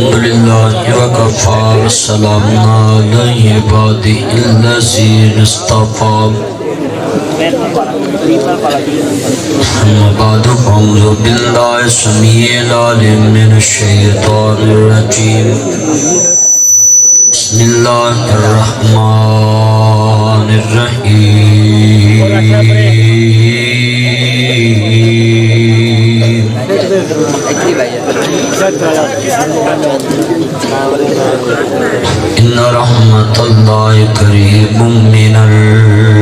الحمدللہ وکفا والسلام علی عبادہ الذین اصطفیٰ اما بعد فاعوذ باللہ السمیع العلیم من الشیطان الرجیم بسم اللہ الرحمن الرحیم ان رحمت اللہ قریب من المحسنین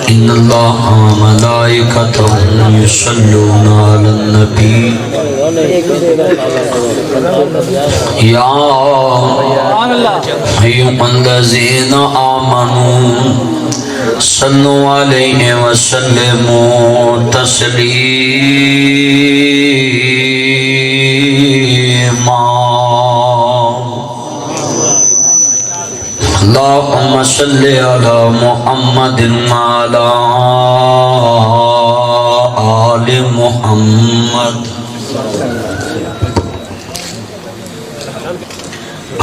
ان اللہ وملائکتہ یصلون علی النبی یا ایھا الذین آمنوا صلوا علیہ وسلموا تسلیما اللہم صل علی محمد وعلی آل محمد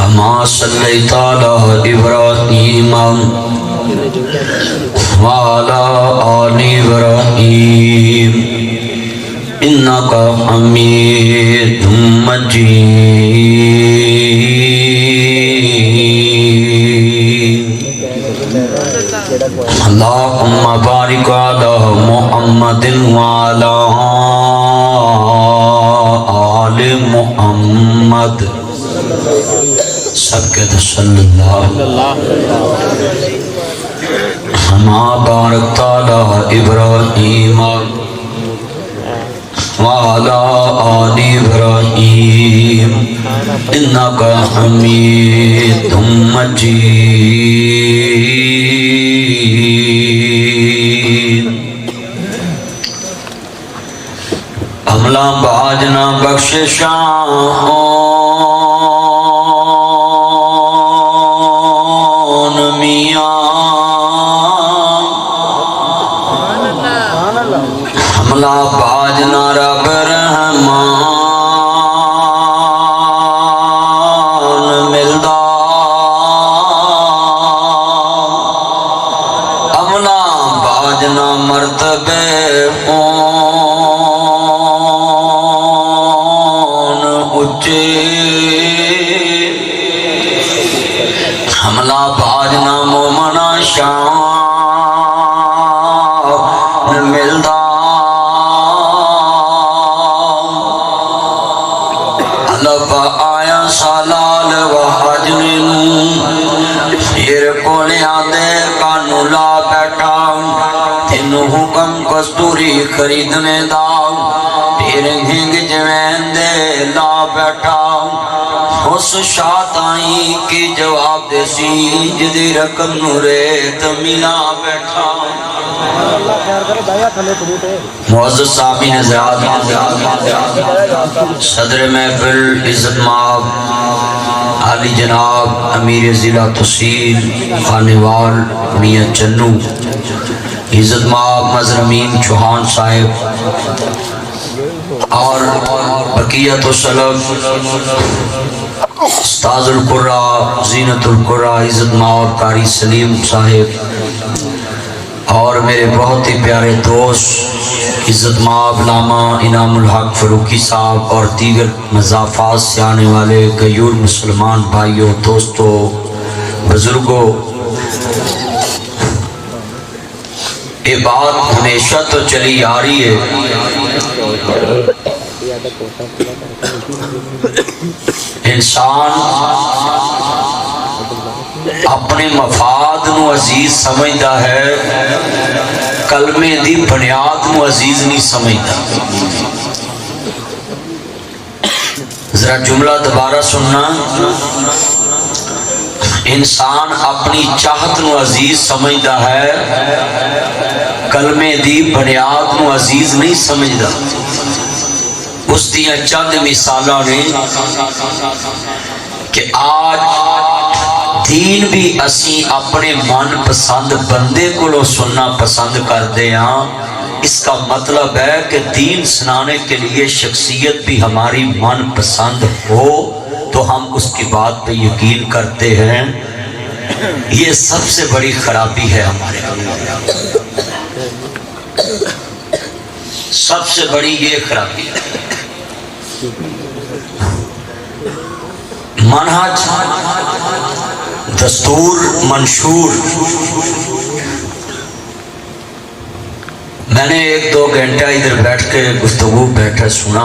اما صلیت علی ابراہیم وعلی آل ابراہیم انکا حمید مجید اللہم بارک علی محمد وعلی آل محمد سب کے صلی اللہ ہما بارکت علی ابراہیم وعلی آل ابراہیم انکا حمید مجید عملہ باجنا بخششان میاں حملہ باجنا رب رحمان ملدا حملہ باجنا مرتبے اچے حملہ باجنا مومنا شان ملدا علف آیا سالال و حجن پھر کولیا دے کانو لا بیٹھا تینو حکم کستوری خریدنے دا پھر گھنگ جوین دے لا بیٹھا اس شاہتائی کی جواب دے سی جدی رقم نورے تمیلا بیٹھا معزز صاحبین حضرات صدر محفل عزت مآب عالی جناب امیر ضلع تحصیل خانیوال میاں چنو عزت مآب مظہر امین چوہان صاحب اور بقیت و سلف استاذ القرآ زینت القرآ عزت مآب قاری سلیم صاحب اور میرے بہت ہی پیارے دوست عزت مآب علامہ انعام الحق فروکی صاحب اور دیگر مضافات سے آنے والے غیور مسلمان بھائیوں دوستوں بزرگوں، یہ بات ہمیشہ تو چلی آ رہی ہے انسان اپنے مفاد نو عزیز سمجھدا ہے، کلمے دی بنیاد نو عزیز نہیں سمجھدا۔ ذرا جملہ دوبارہ سننا، انسان اپنی چاہت نو عزیز سمجھدا ہے، کلمے دی بنیاد نو عزیز نہیں سمجھدا۔ اس دیا چند مثالہ نے کہ آج دین بھی اسی اپنے من پسند بندے کو سننا پسند کرتے ہیں، اس کا مطلب ہے کہ دین سنانے کے لیے شخصیت بھی ہماری من پسند ہو تو ہم اس کی بات پہ یقین کرتے ہیں۔ یہ سب سے بڑی خرابی ہے ہمارے، سب سے بڑی یہ خرابی ہے۔ منہج، دستور، منشور۔ میں نے 1-2 گھنٹہ ادھر بیٹھ کے گفتگو بیٹھا سنا،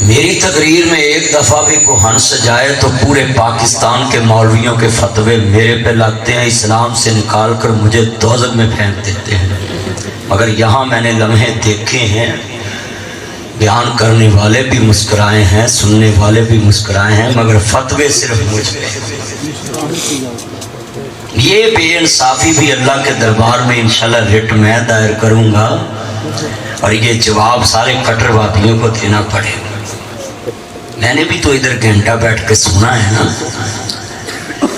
میری تقریر میں ایک دفعہ بھی کوئی ہنس جائے تو پورے پاکستان کے مولویوں کے فتوے میرے پہ لگتے ہیں، اسلام سے نکال کر مجھے دوزخ میں پھینک دیتے ہیں۔ مگر یہاں میں نے لمحے دیکھے ہیں، بیان کرنے والے بھی مسکرائے ہیں، سننے والے بھی مسکرائے ہیں، مگر فتوے صرف مجھ پہ۔ یہ بے انصافی بھی اللہ کے دربار میں انشاءاللہ رٹ میں دائر کروں گا، اور یہ جواب سارے کٹر وادیوں کو دینا پڑے گا۔ میں نے بھی تو ادھر گھنٹہ بیٹھ کے سنا ہے نا۔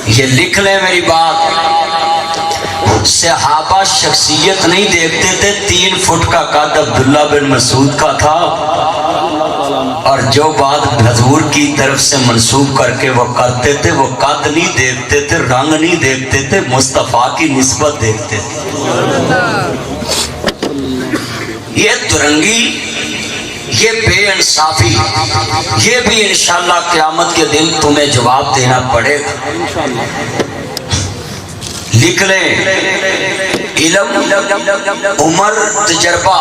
یہ لکھ لیں میری بات، صحابہ شخصیت نہیں دیکھتے تھے، 3 فٹ کا قد عبداللہ بن مسعود کا تھا، اور جو بات حضور کی طرف سے منسوب کر کے وہ کرتے تھے، وہ قد نہیں دیکھتے تھے، رنگ نہیں دیکھتے تھے، مصطفیٰ کی نسبت دیکھتے تھے۔ یہ درنگی، یہ بے انصافی، یہ بھی انشاءاللہ قیامت کے دن تمہیں جواب دینا پڑے گا۔ لکھ لیں، علم، عمر، تجربہ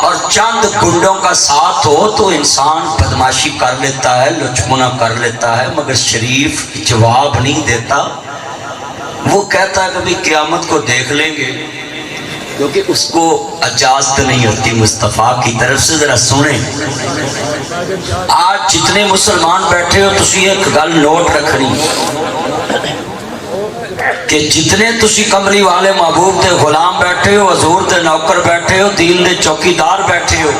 اور چند گنڈوں کا ساتھ ہو تو انسان بدماشی کر لیتا ہے، لچمنا کر لیتا ہے، مگر شریف جواب نہیں دیتا۔ وہ کہتا ہے کبھی قیامت کو دیکھ لیں گے، کیونکہ اس کو اجازت نہیں ہوتی مصطفیٰ کی طرف سے۔ ذرا سنیں، آج جتنے مسلمان بیٹھے ہو تسی ایک گل نوٹ رکھنی کہ جتنے تسی کملی والے محبوب دے غلام بیٹھے ہو، حضور دے نوکر بیٹھے ہو، دین دے چوکیدار بیٹھے ہو،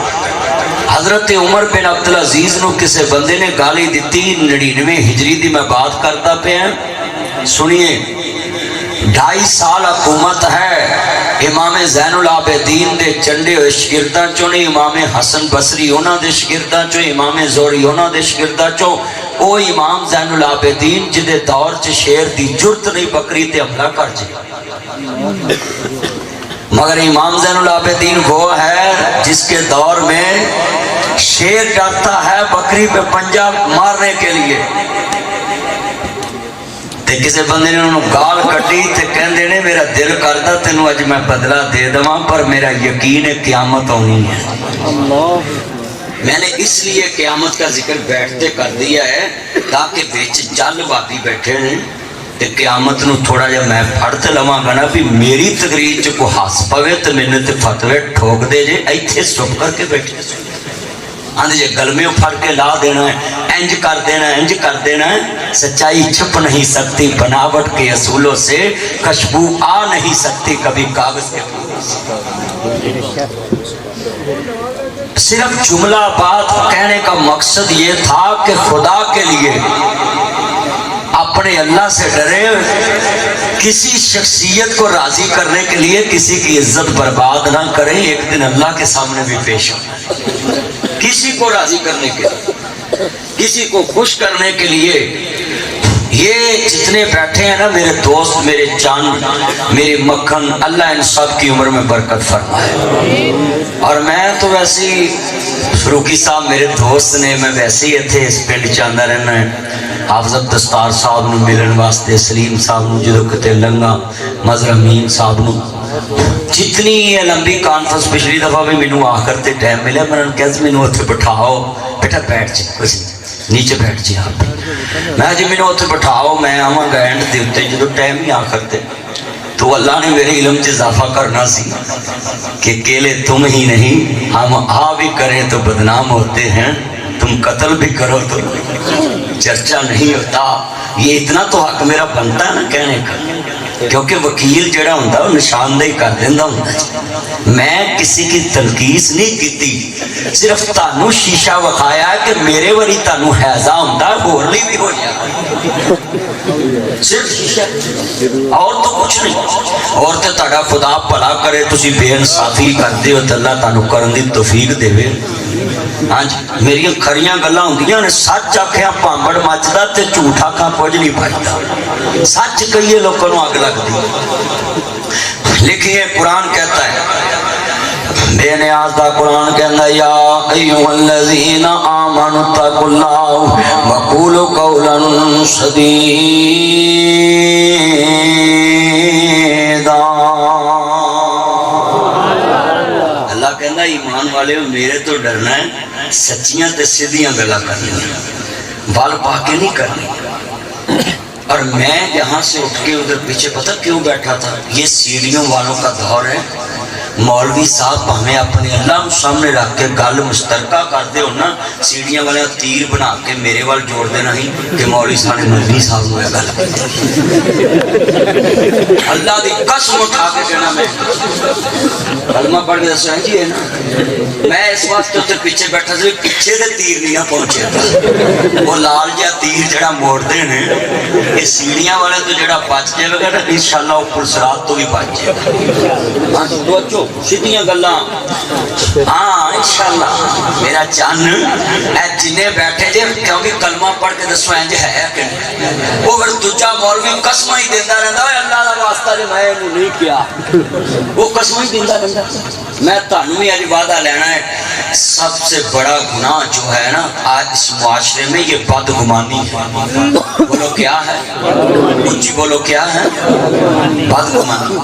حضرت عمر بن عبدالعزیز نو کسے بندے نے گالی دیتی، 99 ہجری دی میں بات کرتا پہ ہیں، سنیے۔ 2.5 سال حکومت ہے، امام زین العابدین دے چنڈے ہوئے شگرداں چوں نہیں، امام حسن بصری انہاں دے شگرداں چوں، امام زہری انہاں دے شگرداں چوں، او امام زین العابدین جدے دور چ شیر دی جرت نہیں بکری تے حملہ کر جائے۔ مگر امام زین العابدین وہ ہے جس کے دور میں شیر ڈرتا ہے بکری پہ پنجہ مارنے کے لیے، تے کسے بندے نے انہوں گال کٹی تے کہندے نے میرا دل کردا تینوں اج میں بدلہ دے دواں، پر میرا یقین ہے قیامت ہونی ہے۔ میں نے اس لیے قیامت کا ذکر بیٹھتے کر دیا ہے تاکہ بیچ جل بابی بیٹھے ہیں تے قیامت نو تھوڑا جا میں پڑھتے لواں گا نا بھی میری تقریر چ کو ہس پوے تے میں نے تے فتوے ٹھوک دے جے ایتھے چپ کر کے بیٹھے آندھے جے گلمے پھڑ کے لا دینا ہے، انج کر دینا ہے، انج کر دینا ہے۔ سچائی چھپ نہیں سکتی بناوٹ کے اصولوں سے، خوشبو آ نہیں سکتی کبھی کاغذ کے پھولوں سے۔ صرف جملہ بات کہنے کا مقصد یہ تھا کہ خدا کے لیے اپنے اللہ سے ڈرے، کسی شخصیت کو راضی کرنے کے لیے کسی کی عزت برباد نہ کریں، ایک دن اللہ کے سامنے بھی پیش ہو۔ کسی کو راضی کرنے کے لیے، کسی کو خوش کرنے کے لیے، یہ جتنے بیٹھے ہیں نا میرے دوست، میرے جان، میرے مکھن، اللہ ان سب کی عمر میں برکت فرمائے۔ اور میں تو ویسے ہی فروقی صاحب میرے دوست نے، میں ویسے ہی تھے اس پنڈ چاندہ رہنا ہے، حافظ دستار صاحب نو ملن واسطے، سلیم صاحب نو جدو کتے لنگا، مظہر امین صاحب نو، جتنی یہ لمبی کانفرنس پچھلی دفعہ بھی مینوں آخر تے ٹائم ملے، میں نے کہا مینوں اتنے بٹھاؤ، بیٹا بیٹھ جائے، کچھ نیچے بیٹھ جائے آپ، میں جی مینوں اتنے بٹھاؤ، میں آواں گا اینڈ دے اتنے جدو ٹائم ہی آخر تے، تو اللہ نے میرے علم سے اضافہ کرنا سی کہ کیلے تم ہی نہیں، ہم آ بھی کریں تو بدنام ہوتے ہیں، تم قتل بھی کرو تو چرچا نہیں ہوتا۔ یہ اتنا تو حق میرا بنتا ہے نا کہنے کا۔ کیونکہ وکیل جڑا ہوں وہ نشاندہی کر دینا ہوں. میں کسی کی تنقیص نہیں کی، صرف تانوں شیشہ وکھایا کہ میرے وری تانوں حیضہ ہوں ہور لی بھی ہو جائے، صرف شیشہ اور تو کچھ نہیں. اور تو تہاڈا خدا بھلا کرے تسی بے انصافی کرتے ہو تو اللہ تانوں کرن دی توفیق دے. ہاں جی میری کھریاں گلاں ہوندیاں نے، سچ آکھیاں پامبڑ مچدا تے جھوٹ آکھاں کچھ نہیں پائدا. سچ کہیے لوگوں نوں اگ لگدی. لیکن قرآن کہتا ہے، بے نیاز دا قرآن کہندا یا ایھا الذین آمنوا اتقوا اللہ وقولوا قولا سدیدا. اللہ کہندا ایمان والے میرے تو ڈرنا ہے، سچیاں تے سیدھیاں گلاں کرنی، بال پا کے نہیں کرنی. اور میں یہاں سے اٹھ کے ادھر پیچھے پتہ کیوں بیٹھا تھا؟ یہ سیڑھیوں والوں کا دور ہے. مولوی صاحب ہمیں اپنے اللہ سامنے رکھ کے گل مشترکہ کرتے ہو نا، سیڑھیاں والے تیر بنا کے میرے وال جوڑ دینا ہی کہ مولوی صاحب نے مولوی صاحب ہوئے گل. اللہ دی قسم اٹھا کے کہنا میں کلمہ پڑھ کے دسو جی ہے نا، میں اس وقت اتنے پیچھے بیٹھا سی، پیچھے دے تیر نہیں پہنچے. وہ لال جہا تیر جڑا موڑتے ہیں یہ سیڑھیاں والے تو جڑا بچ جائے گا نا انشاءاللہ اوپر صراط تو بھی بچ جائے گا. ہاں توجہ سیدھیاں گلاں. ہاں انشاءاللہ میرا چن اے جنے بیٹھے جے کیونکہ کلمہ پڑھ کے دسو انج ہے کہ وہ اگر دوجا مولوی قسم ہی دیندا رہندا ہے اللہ دا واسطہ جو میں اینو نہیں کیا، وہ قسم ہی دیندا رہندا. میں تانوں بھی اج وعدہ لینا ہے، سب سے بڑا گناہ جو ہے نا آج اس معاشرے میں یہ بدگمانی ہے. بولو کیا ہے؟ اونچی بولو کیا ہے؟ بدگمانی.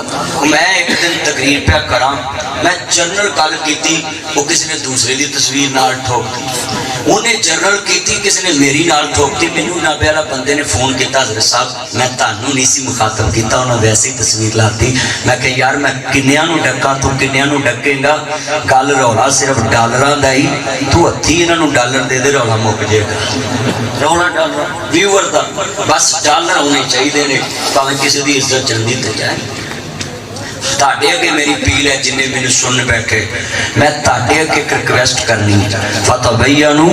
میں ایک دن تقریر پہ کراں، میں جنرل گل کیتی، وہ کسی نے دوسرے دی تصویر نال ٹھوک دی. انہیں جنرل کیتی، کسی نے میری نال ٹھوک دی. مینوں نابے والا بندے نے فون کیتا، حضرت صاحب میں تانوں نہیں سی مخاطب کیتا، انہاں ویسے ہی تصویر لاتی. میں کہ یار میں کنیاں نوں ڈکاں، تو کنیاں نوں ڈکے گا؟ گل رولا صرف ڈالراں دا ہی، تو ہتھی انہاں نوں ڈالر دے دے رولا مک جائے گا. رولا ڈالر ویور دا بس ڈالر ہونے چاہیے نے، بھاویں کسی دی عزت چلدی تے جائے. تاڑے اگے میری پیل ہے جنہیں میں نے سن بیٹھے، میں تاڑے اگے ایک ریکویسٹ کرنی ہے، فتبینوا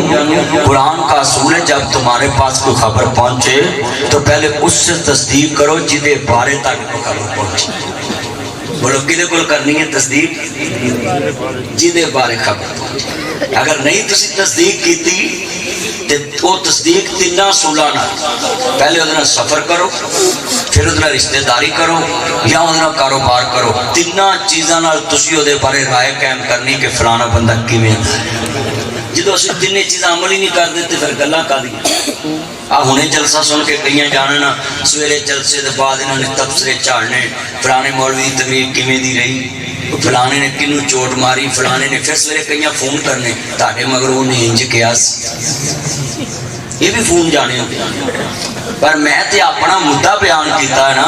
قرآن کا اصول ہے جب تمہارے پاس کوئی خبر پہنچے تو پہلے اس سے تصدیق کرو جدے بارے تک کو خبر پہنچے. بولو کدے کول کرنی ہے تصدیق؟ جدے بارے خبر پہنچے. اگر نہیں تسی تصدیق کیتی وہ تصدیق تینا سولانہ، پہلے ادھر سفر کرو، پھر ادھر رشتہ داری کرو یا ادھر کاروبار کرو. تینا چیزاں نال تسی ادھر بارے رائے قائم کرنی کہ فلانا بندہ کیویں ہے. جدو اسی تین چیزاں عمل ہی نہیں کر دیتے پھر گلاں کردی. ہنے جلسہ سن کے کئیاں جاننا، سویرے جلسے دے بعد انہوں نے تبصرے چاڑنے، فلانے مولوی دی تقریر کیویں دی رہی، فلانے نے کنوں چوٹ ماری، فلانے نے. پھر سویرے کئیاں فون کرنے تاڑے مگر وہ نے انج کیا، یہ بھی فون جانے ہوتے. پر میں تے اپنا مدعا بیان کیتا ہے نا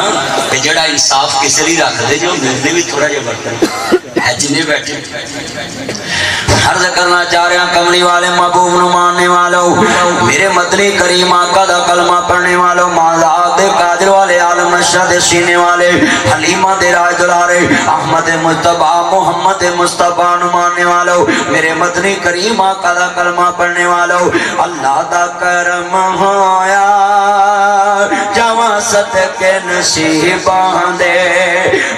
کہ جڑا انصاف کسی لیے رکھ دے جو میرے بھی تھوڑا جہا برتن ہے. جنہیں بیٹھے عرض کرنا چاہ رہے ہیں کملی والے محبوب نو ماننے والوں، میرے مدنی کریم آقا دا کلمہ پڑھنے والوں، مازاد قادر والے عالم نشہ دے سینے والے، حلیمہ دے راج دلارے، احمد مصطفیٰ محمد مصطفیٰ نو ماننے والوں، میرے مدنی کریم آقا دا کلمہ پڑھنے والوں. اللہ دا کرم ہویا جواں صدقے نصیباں دے،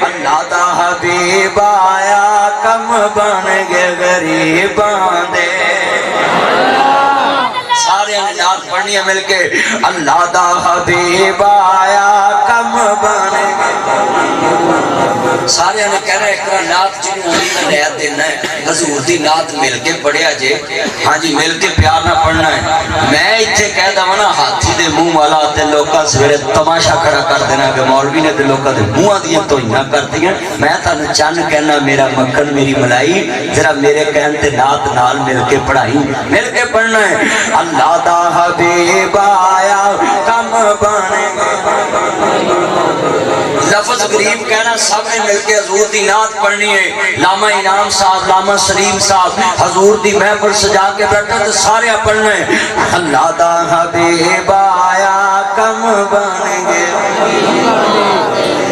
اللہ دا حبیب آیا کم بن گئے غریباں دے. سارے نعت پڑھنی ہے مل کے، اللہ دا حبیب آیا کم بن گئے. سارے نے کہنا ایک طرح نعت جنہوں نے نعت دینا ہے، حضور دی نعت مل کے پڑھیا جے. ہاں جی مل کے پیار نہ پڑھنا ہے. میں اتھے کہہ دا نا ہاتھی دے منہ والا تے لوکاں سویرے تماشا کھڑا کر دینا کہ مولوی نے تے لوکاں دے منہ دیاں توہیاں کر دیاں. میں تانوں چن کہنا میرا مکھن میری ملائی ذرا میرے کہن تے نعت نال مل کے پڑھائی، مل کے پڑھنا ہے. اللہ دا حبیب آیا کم بن لفظ غریب کہنا سب نے مل کے حضور دی نعت پڑھنی ہے. لاما انعام صاحب، لاما سلیم صاحب حضور دی محفل سجا کے بیٹھا تو سارے پڑھنا ہے. اللہ دا حبیب آیا کم بن گئے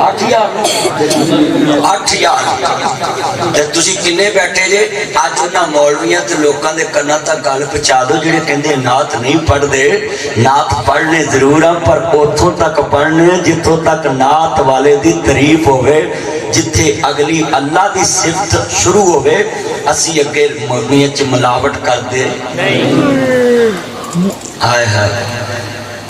8,000 ਤੇ ਤੁਸੀਂ ਕਿੰਨੇ ਬੈਠੇ ਜੇ? ਅੱਜ ਉਹਨਾਂ ਮੌਲਵੀਆਂ ਤੇ ਲੋਕਾਂ ਦੇ ਕੰਨਾਂ ਤੱਕ ਗੱਲ ਪਹੁੰਚਾ ਦਿਓ ਜਿਹੜੇ ਕਹਿੰਦੇ ਨਾਤ ਨਹੀਂ ਪੜ੍ਹਦੇ। ਨਾਤ ਪੜ੍ਹਨੇ ਜ਼ਰੂਰ ਆ ਪਰ ਉੱਥੋਂ ਤੱਕ ਪੜ੍ਹਨੇ ਜਿੱਥੋਂ ਤੱਕ ਨਾਤ ਵਾਲੇ ਦੀ ਤਾਰੀਫ ਹੋਵੇ, ਜਿੱਥੇ ਅਗਲੀ ਅੱਲਾ ਦੀ ਸਿਫਤ ਸ਼ੁਰੂ ਹੋਵੇ। ਅਸੀਂ ਅੱਗੇ ਮੌਲਵੀਆਂ 'ਚ ਮਿਲਾਵਟ ਕਰਦੇ ਨਹੀਂ। ਹਾਏ ਹਾਏ,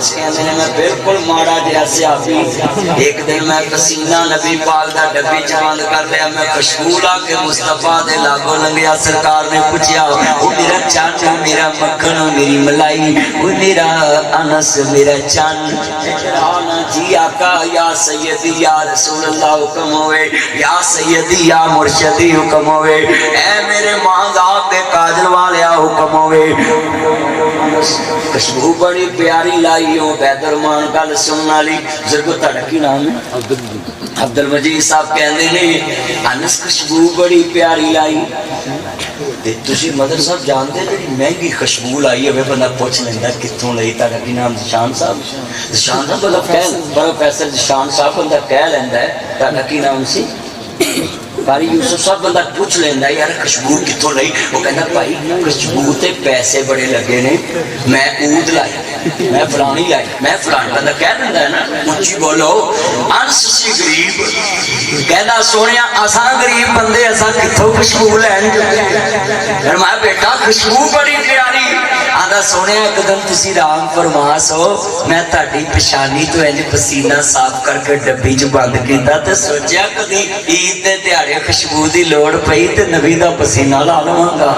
انس کہندے نے میں بالکل ماڑا جہا سیابی ایک دن میں پسینہ نبی پاک دا ڈبی چ بند کر لیا میں خوشبو لا کے مصطفیٰ دے لاگو لنگیا سرکار نے پوچھیا وہ میرا چاچا میرا مکھن میری ملائی وہ میرا انس میرا چان جی آقا یا سیدی یا رسول اللہ حکم ہوئے یا سیدی یا مرشدی حکم ہوئے اے میرے ماں دے کاجل والیا حکم ہوئے خوشبو بڑی پیاری لائی ہو بیدرمان گل سننا لی ضرور تڑکی نام ہے عبد المجید صاحب کہندے نے انس خوشبو بڑی پیاری لائی تسی مدر صاحب جانتے جڑی مہنگی خوشبو لائی ہوئے بندہ پوچھ لیندا کتھوں لئی تہاڈا کی نام ذیشان صاحب ذیشان صاحب بندہ کہہ پروفیسر ذیشان صاحب بندہ کہہ لیندا ہے تہاڈا کی نام سی قاری یوسف صاحب بندہ پوچھ لینا یار خوشبو کتوں لائی وہ کہنا بھائی خوشبو تے پیسے بڑے لگے نے میں عود لائی میں فلانی لائی میں فلانی بندہ کہہ دینا ہے نا اونچی بولو انس سی غریب کہنا سونیا اساں غریب بندے اساں کتوں خوشبو لین فرمایا بیٹا خوشبو بڑی پیاری آدھا سونیا ایک دن تسی رام فرما سو میں تہاڈی پچھانی تو انج پسینہ صاف کر کے ڈبی چ بند کیتا تے سوچیا کدی عید دے دیہاڑے خوشبو دی لوڑ پئی تے نبی دا پسینہ لا لواں گا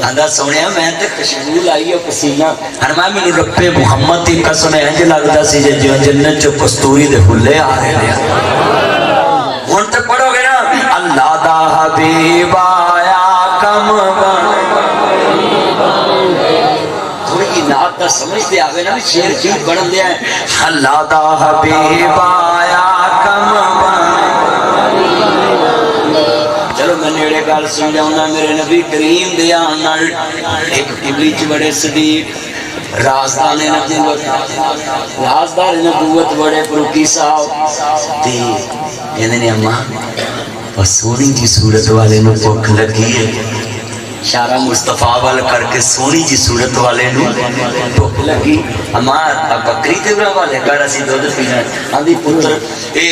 آدھا سونیا میں تے خوشبو لائی ہے پسینہ ہرما مینوں رب محمد دی قسم انج لگدا سی جے جنت چ کستوری دے پھلے آ رہے نے ہن تے پڑھو گے نا اللہ دا حبیب آیا کم تھوڑی کی نعت دا سمجھتے آگے نا شیر کی بڑھن دیا ہے اللہ دا حبیب آیا کم چلو میں نیڑے گال سن جاؤں میرے نبی کریم دیا ایک ابلیچ بڑے صدیق رازدار نبوت بڑے فروخی صاحب تے کہنے نے اماں اور سونی جی صورت والے نو بھوک لگی ہے اشارہ مصطفیٰ وال کر کے سونی جی صورت والے نو بھوک لگی اماں بکری تے برا والے گھر اسی دودھ پینا آندھی پتر اے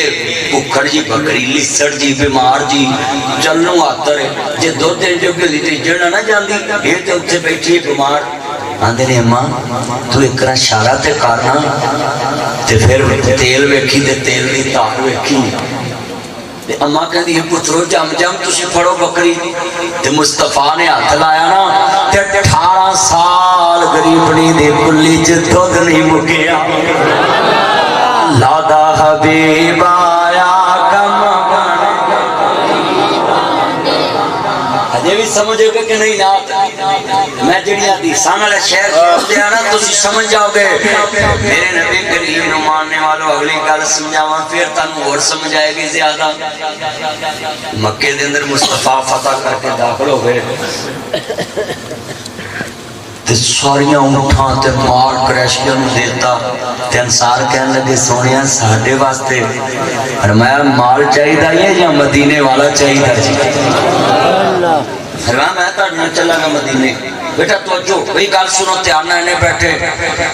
بکھڑ جی بکری لسڑ جی بیمار جی چلنوں آتر ہے جے دو دن جو کہ تے جڑنا نہ جاندی یہ تے اتھے بیٹھی بیمار آندھے نے اماں تو ایک رہا اشارہ تے کرنا تے پھر تیل ویکھی تے تیل دی تار ویکھی اماں کہندی ہے پترو جم جم تسی پھڑو بکری تے مصطفیٰ نے ہاتھ لایا نا تے 18 سال غریبنی دے کلی چ دودھ نہیں مکیا اللہ دا حبیب آیا کم اجے بھی سمجھو گے کہ نہیں نات میں جڑی حدیثاں والے شہر چھوڑتے ہیں نا تسی سمجھ جاؤ گے میرے نبی کریم نو ماننے والوں اگلی گل سمجھاواں پھر تانوں اور سمجھ آئے گی زیادہ مکے دے اندر مصطفیٰ فتح کر کے داخل ہو گئے تے ساریاں اونٹاں تے مار قریشیاں نو دیتا تے انصار کہنے لگے سونیا ساڈے واسطے فرمایا مال چاہیدا ہے یا مدینے والا چاہیدا جی فرمایا میں تہاڈے نال چلاں گا مدینے بیٹا توجہ بھئی گل سنو دھیان نال نے بیٹھے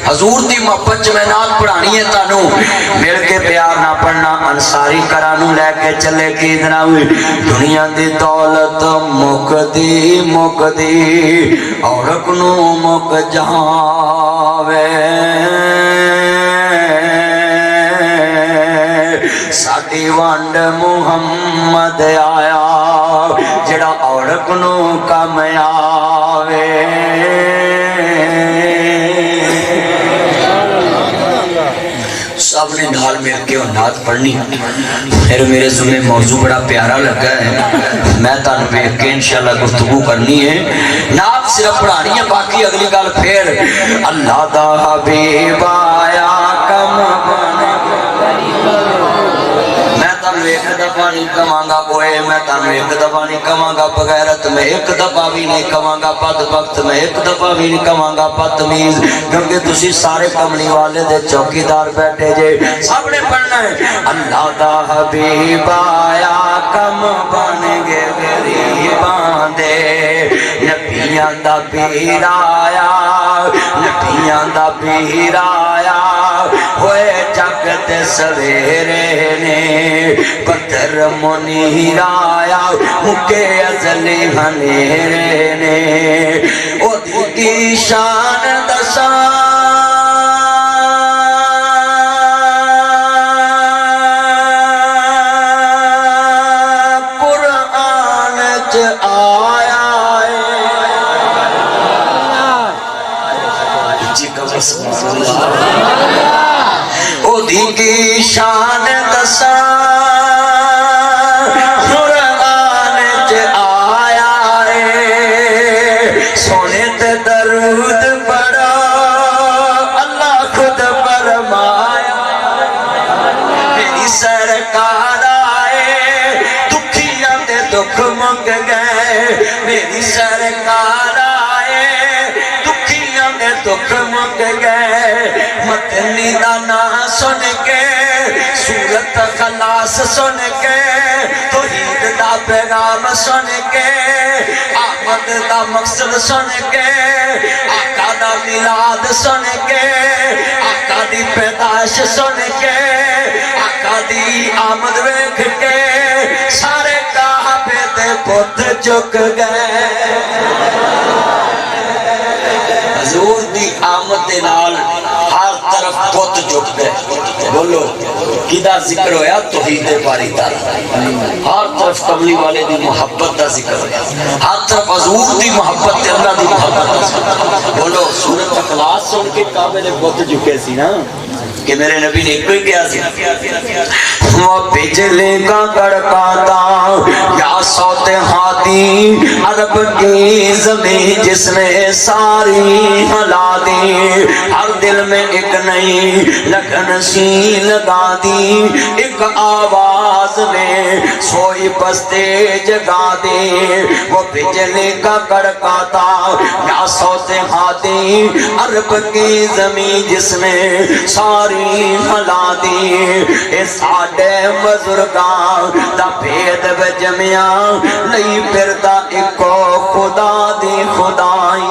حضور دی محبت چ میں نات پڑھانی ہے تانوں مل کے پیار نہ پڑھنا انصاری کراں نو لے کے چلے کی دنا دنیا دی دولت مکدی عورت نو مک جاوے ساڈی وانڈ محمد آیا جڑا عورت نو کم آوے سب نے ڈھال مل کے نعت پڑھنی پھر میرے ذمہ موضوع بڑا پیارا لگا ہے میں تانوں ویکھ کے انشاءاللہ گفتگو کرنی ہے نعت صرف پڑھانی ہے باقی اگلی گل پھر اللہ دا حبیب آیا کم ایک دفعہ نہیں کہاں گا بوئے میں تانوں ایک دفعہ نہیں کہاں گا بغیرت میں ایک دفعہ بھی نہیں کہاں گا بد وقت میں ایک دفعہ بھی نہیں کہاں گا بدتمیز کیونکہ تسی سارے کملی والے دے چوکیدار بیٹھے جے سب نے پڑھنا ہے اللہ دا حبیب آیا کم بن گے غریباں دے نبیاں دا پیر آیا نبیاں دا پیر آیا ہوئے جگت سویرے نے بدر منیر آیا مکے ازلی ہنیرے نے او دی دی شان دساں قرآن چ آیا ہے جی قسم او دی کی شان دساں قرآن چ آیا ہے سونے تے درود پڑھا اللہ خود فرمایا میری سرکار آئے دکھیاں تے دکھ منگ گئے میری سرکار آئے دکھیاں تے دکھ منگ گئے متنی دا نا سن کے سورت خلاص سن کے توحید دا پیغام سن کے آمد دا مقصد سن کے آقا دا میلاد سن کے آقا دی پیدائش سن کے آقا دی آمد ویکھ کے سارے کعبے تے بت جھک گئے حضور دی آمد دے نال ہر طرف بت جھک گئے بولو کدا ذکر ہویا توحید باری تعالی ہر طرف کملی والے دی محبت دا ذکر ہویا ہر طرف حضور دی محبت تے اللہ دی محبت دا ذکر بولو سورۃ اخلاص سن کے کعبے دے بت جھکے سی نا کہ میرے نبی نے کوئی کیا سی وہ بجلی کا کڑکاتا یا صوت ہادی عرب کی زمین جس نے ساری ہلا دی ہر دل میں ایک نئی لگن سی لگا دی ایک آواز میں سوئی بستے جگا دی وہ بجلی کا کڑکاتا یا صوت ہادی عرب کی زمین جس نے ساری ہلا دی اے ساڈے بزرگاں دا بھید وجمیا نہیں پھردا اکو خدا دی خدائی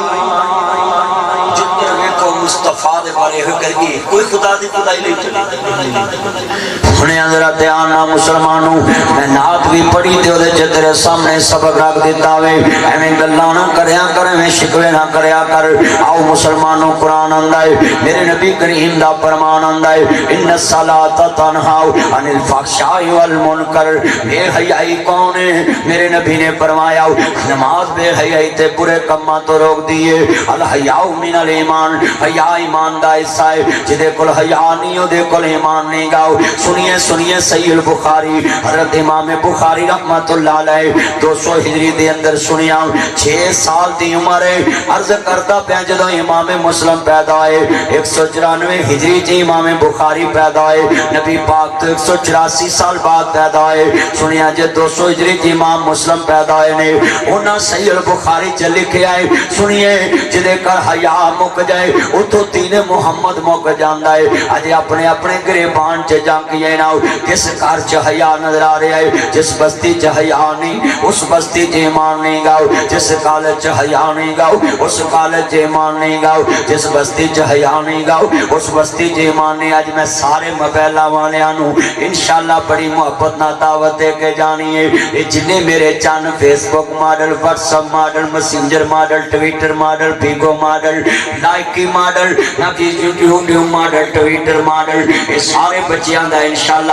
جتنے ویکھو مصطفیٰ دے بارے فکر کی کوئی خدا دی خدائی نہیں چلی سنے حضرت آنا مسلمانوں میں نعت بھی پڑھی تے دے جترے سامنے سبق رکھ دیتا ہوئے ایویں گلاں نہ کریا کر ایویں شکوے نہ کریا کر آؤ مسلمانوں قرآن آندا ہے میرے نبی کریم دا فرمان آندا ہے ان الصلاۃ تنہی عن الفحشاء والمنکر بے حیائی کون ہے میرے نبی نے فرمایا نماز بے حیائی تے برے کماں تو روک دیے الحیاء من الایمان حیا ایمان دا حصہ ہے جدے کول حیا نہیں او دے کول ایمان نہیں گاؤ سنیے صحیح البخاری حضرت امام بخاری رحمت اللہ علیہ 200 ہجری دے اندر سنیا 6 سال دی عمر ہے عرض کرتا پیا جدوں امام مسلم پیدا ہے 194 ہجری جی امام بخاری پیدا ہے نبی پاک تو 184 سال بعد پیدا ہے سنیا جے 200 ہجری جی امام مسلم پیدا ہے نے انہاں صحیح البخاری چ لکھیا ہے سنیے جدے کر حیا مک جائے اتو دین محمد مک جاندا ہے اج اپنے اپنے گریبان چ جا کے نا کس گھر چ حیا نظر آ رہا ہے جس بستی چ حیا نہیں اس بستی چ ایمان نہیں گاؤ جس کالج چ حیا نہیں گاؤ اس کالج چ ایمان نہیں گاؤ جس بستی چ حیا نہیں گاؤ اس بستی چ ایمان نہیں اج میں سارے موبائلاں والیاں نو انشاءاللہ بڑی محبت نال دعوت دے کے جانی ہے اے جنے میرے چن Facebook model WhatsApp model messenger model Twitter model Bigo model Likee model نہ کہ یوٹیوب ماڈل ٹویٹر ماڈل اے سارے بچیاں دا انشاءاللہ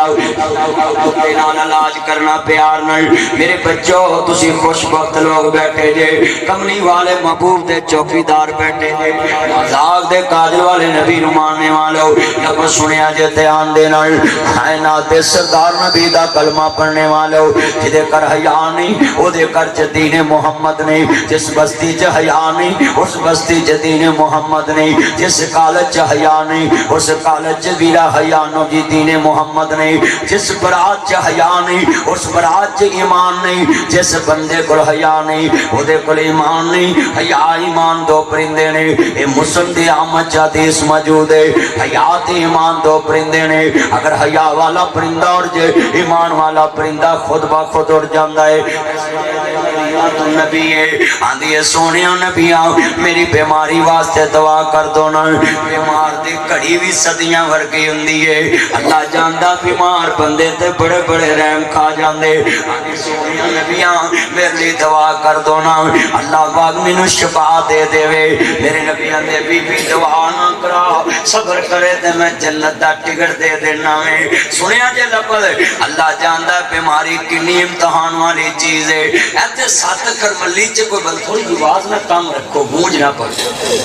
اپنے نال علاج کرنا پیار نال میرے بچوں تسی خوش بخت لوگ بیٹھے جے کملی والے محبوب دے چوکیدار بیٹھے جے مذاق دے کاجل والے نبی نو ماننے والو لب سنیا جے دھیان دے نال کائنات دے سردار نبی دا کلمہ پڑھنے والو جدے کر حیا نہیں او دے کر چ دین محمد نہیں جس بستی چ حیا نہیں اس بستی چ دین محمد نہیں جس کالج چ حیا نہیں اس کالج چ ویرا حیا نو جی دین محمد نہیں جس برات چ حیا نہیں اس برات چ ایمان نہیں جس بندے کول حیا نہیں او دے کول ایمان نہیں حیا ایمان دو پرندے نے اے مسلم دی آمد چ حدیث موجود ہے حیا تے ایمان دو پرندے نے اگر حیا والا پرندہ اڑ جائے ایمان والا پرندہ خود بخود اڑ جاندا ہے نبی ہے آندھی ہے سونیا نبیاں میری بیماری واسطے دعا کر دو نا بیمار دی گھڑی بھی صدیاں ورگی ہوندی ہے اللہ جاندا بیمار بندے تے بڑے بڑے رحم کھا جاندے آنے سونیا نبیاں میرے لیے دعا کر دو نا اللہ پاک مینوں شفا دے دے میرے نبیاں دے بی بی دعا نہ کرا صبر کرے تے میں جنت دا ٹکٹ دے دینا ہے سنیا جے لفظ اللہ جاندا بیماری کنی امتحان والی چیز ہے ایتھے سات کرملی چ کوئی بل تھوڑی آواز نہ کم رکھو گونج نہ پڑے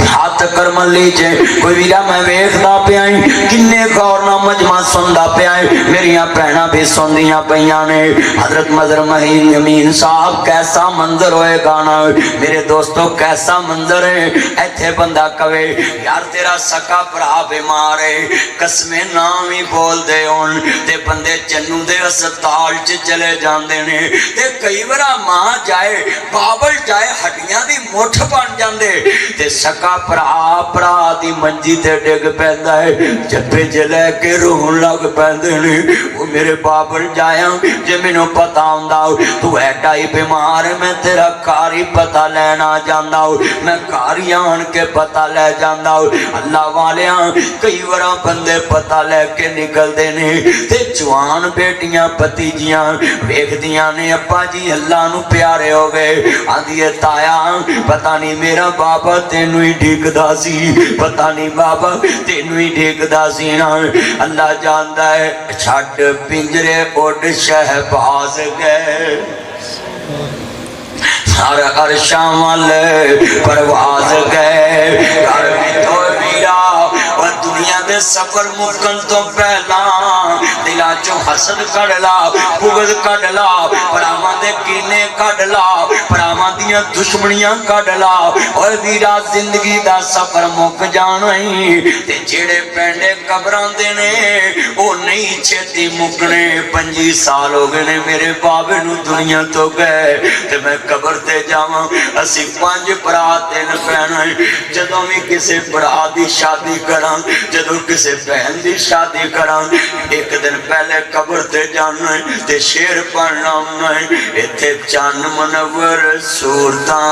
ہاتھ کرملی چ کوئی ویرا میں ویکھدا پیا کنے غور نہ مجمع سندا پیا میریاں بہناں بھی سندیاں پیاں نے حضرت مظہر مہین امین صاحب کیسا منظر ہوئے گا نا میرے دوستو کیسا منظر ہے ایتھے بندہ کہے یار تیرا سکا بھرا بیمار ہے قسمیں نام ہی بول دے ہون تے بندے جنوں دے ہسپتال چ چلے جاندے نے تے کئی بار ماں جائے بابل جائے ہڈیاں دی مٹھ بن جاندے تے سکا بھرا دی منجی تے ڈگ پیندا ہے جبے جے لے کے روہن لگ پیندے نے وہ میرے بابل جایا جے مینوں پتہ ہوندا تو ایڈا ہی بیمار ہے میں تیرا کاری پتہ لینا جاندا میں کاری آن کے پتہ لے جاندا اللہ والیاں کئی وراں بندے پتہ لے کے نکل دے نے تے جوان بیٹیاں پتیجیاں ویکھدیاں نے ابا جی اللہ نو پیارے ہو گئے آندی ہے تایا پتہ نہیں میرا بابا تینوں ہی ڈھکدا سی پتہ نہیں بابا تینوں ہی ڈھکدا سی نا اللہ جاندا ہے چھڈ پنجرے اڈ شہباز گئے ہر عرشاں وال پرواز گئے گھر میں تو میرا اور دنیا دے سفر مکن تو پہلا دلا چوں حسد کڑ لا بغض کڑ لا پراواں دے کینے کڑ لا پراواں دیاں دشمنیاں کڑ لا اور ویرا زندگی دا سفر مک جانا ہی تے جڑے پینڈے قبراں دے نے او نہیں چھتی مکنے 25 سال ہو گئے نے میرے بابے نو دنیا تو گئے تے میں قبر تے جاواں اسی 5 برا 3 بہناں جدوں بھی کسے برا دی شادی کراں جدوں کسے بہن دی شادی کراں ایک دن پہلے قبر تے جانا تے شعر پڑھنا ایتھے چن منور صورتاں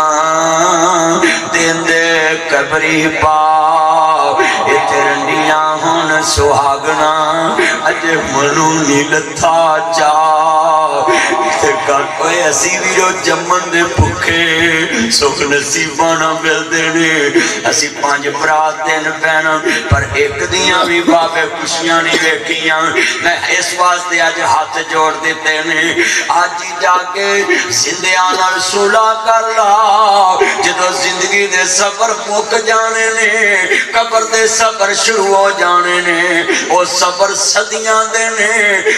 دیندے قبری پا ایتھے رنڈیاں ہن سہاگنا اجے منوں نہیں لتھا چا تے کل کوئی اسی ویرو جمن دے بھکھے سکھ نصیباں نہ ملدے نے اسی 5 برا 3 بہناں پر ایک دیاں بھی بابے خوشیاں نہیں ویکھیاں میں اس واسطے اج ہاتھ جوڑ دیتے نے اج ہی جا کے زندیاں نال صلح کر لا جدوں زندگی دے سفر مک جانے نے قبر دے سفر شروع ہو جانے نے او سفر صدیاں دے نے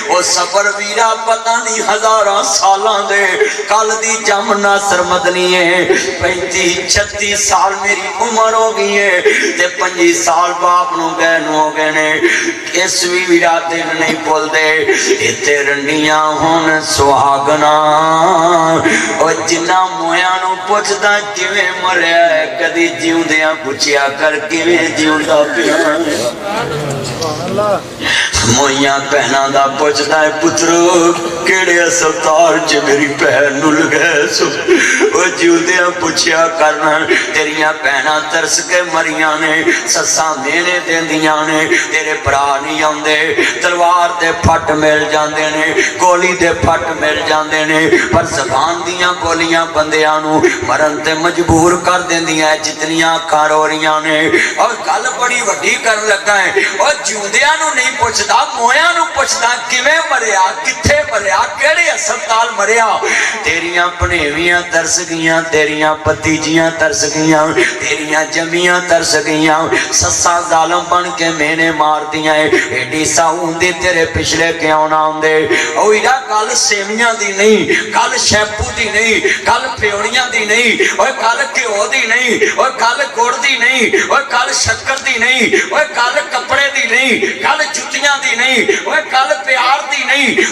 او سفر ویرا پتہ نہیں ہزاراں سالاں دے کل دی جم ناصر مدنی ہے 35 36 سال میری عمر ہو گئی ہے تے 25 سال باپ نو گئے نو ہو گئے نے اس بھی ویرا دن نہیں بول دے ایتھے رنڈیاں ہن سہاگنا او جنہ مویاں نو پوچھدا کیویں مریا ہے کدی جیوندیاں پوچھیا کر کیویں جیوندا پیا مویاں بہناں دا پوچھدا ہے پترو کیڑے ہسپتال چ میری بہن نو لگے سو او جیوندیاں پوچھیا کرنا تیریاں بہناں ترس کے مریاں نے سساں مینے دیندیاں نے تیرے بھرا نہیں آندے تلوار دے پھٹ مل جاندے نے گولی دے پھٹ مل جاندے نے پر زبان دیاں گولیاں بندیاں نو مرن تے مجبور کر دیندیاں جتنیاں اکھاں رو رہیاں نے اور گل بڑی وڈی کرن لگا ہے اور جیوندیاں نو نہیں پوچھدا مویاں نو پوچھدا کیویں مریا کتھے مریا کیڑے ہسپتال مریا تیریاں پنیویاں ترس گئیاں تیریاں پتیجیاں ترس گئیاں تیریاں جمیاں ترس گئیاں سسا ظالم بن کے مینے مار دیاں ایڈی ساؤں دی تیرے پچھلے کیوں نہ ہوندے او ایڈا گل سیویاں دی نہیں گل شیپو دی نہیں گل پیوڑیاں دی نہیں او گل گھیو دی نہیں او گل گڑ دی نہیں او گل شکر دی نہیں او گل کپڑے دی نہیں گل جتیاں دی نہیں او گل پیار دی نہیں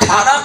18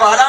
12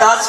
10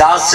10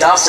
10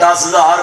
10,000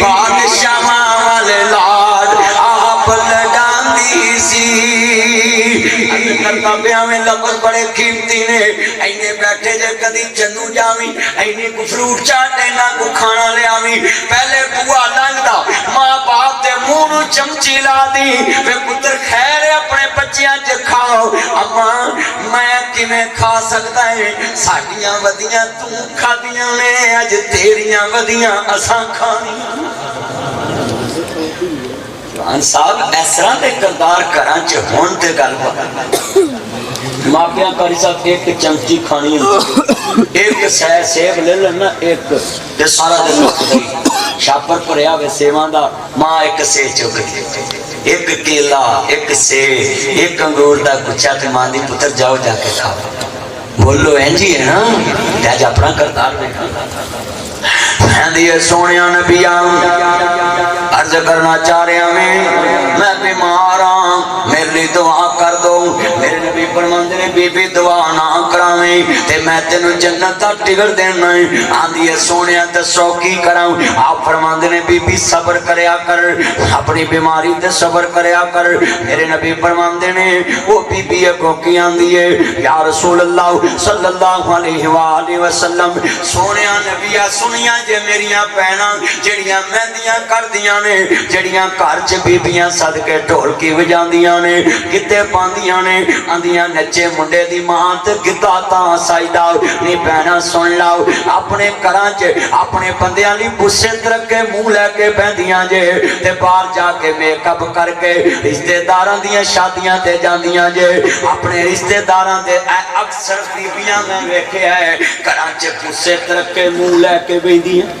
بادشاہاں والے لاڈ آپ لڈاندی سی کرتا پیا میں لفظ بڑے قیمتی نے اینے بیٹھے جے کدی جنو جاویں اینے کو فروٹ چاٹ اینا کو کھانا لے آویں پہلے بوا لنگدا ماں باپ دے منہ نو چمچی لا دی وے پتر خیر ہے اپنے بچیاں چ کھاؤ اما میں کیویں کھا سکدا ہے ساڈیاں ودیاں تو کھادیاں نے اج تیریاں ودیاں اساں کھانیاں جوان صاحب اس طرح دے کردار کراں چ ہون تے گل ماپیاں کاری صاحب ایک چمچی کھانی ایک سہ سیب لے لینا ایک تے سارا دن مکدی شاپر پریا وے سیواں دا ماں ایک سیب چک دی ایک کیلا ایک سیب ایک انگور دا گچھا تے ماں دی پتر جاؤ جا کے کھاؤ بولو اینجی ہے نا تے اج اپنا کردار دیکھا سونے نبی عرض کرنا چاہ رہا میں بیمار ہاں میرے لیے دعا کر دو میرے نبی فرماندے نے بی بی دعا نہ کراویں تے میں تینوں جنت دا ٹکٹ دینا ہے آندی ہے سونیا دسو کی کراں آپ فرماندے نے بی بی صبر کریا کر اپنی بیماری تے صبر کریا کر میرے نبی فرماندے نے وہ بی بی کو کی آندی ہے یا رسول اللہ صلی اللہ علیہ وآلہ وسلم سونیا نبی سنیا جے میریاں پہنا جڑیاں مہندیاں کر دیاں نے جڑیاں گھر چ بیبیاں صدقے ڈھولکی وجاندیاں نے گدے پاندیاں نے آندیاں نچے منڈے دی ماں تے گدا تاں سائیدا نی بہنا سن لاؤ اپنے گھراں چ اپنے بندیاں لی بوسے ترکے منہ لے کے بہندیاں جے تے باہر جا کے میک اپ کر کے رشتہ داراں دیاں شادیاں تے جاندیاں جے اپنے رشتہ داراں دے اکثر بیبیاں میں ویکھیا ہے گھراں چ بوسے ترکے منہ لے کے بیندیاں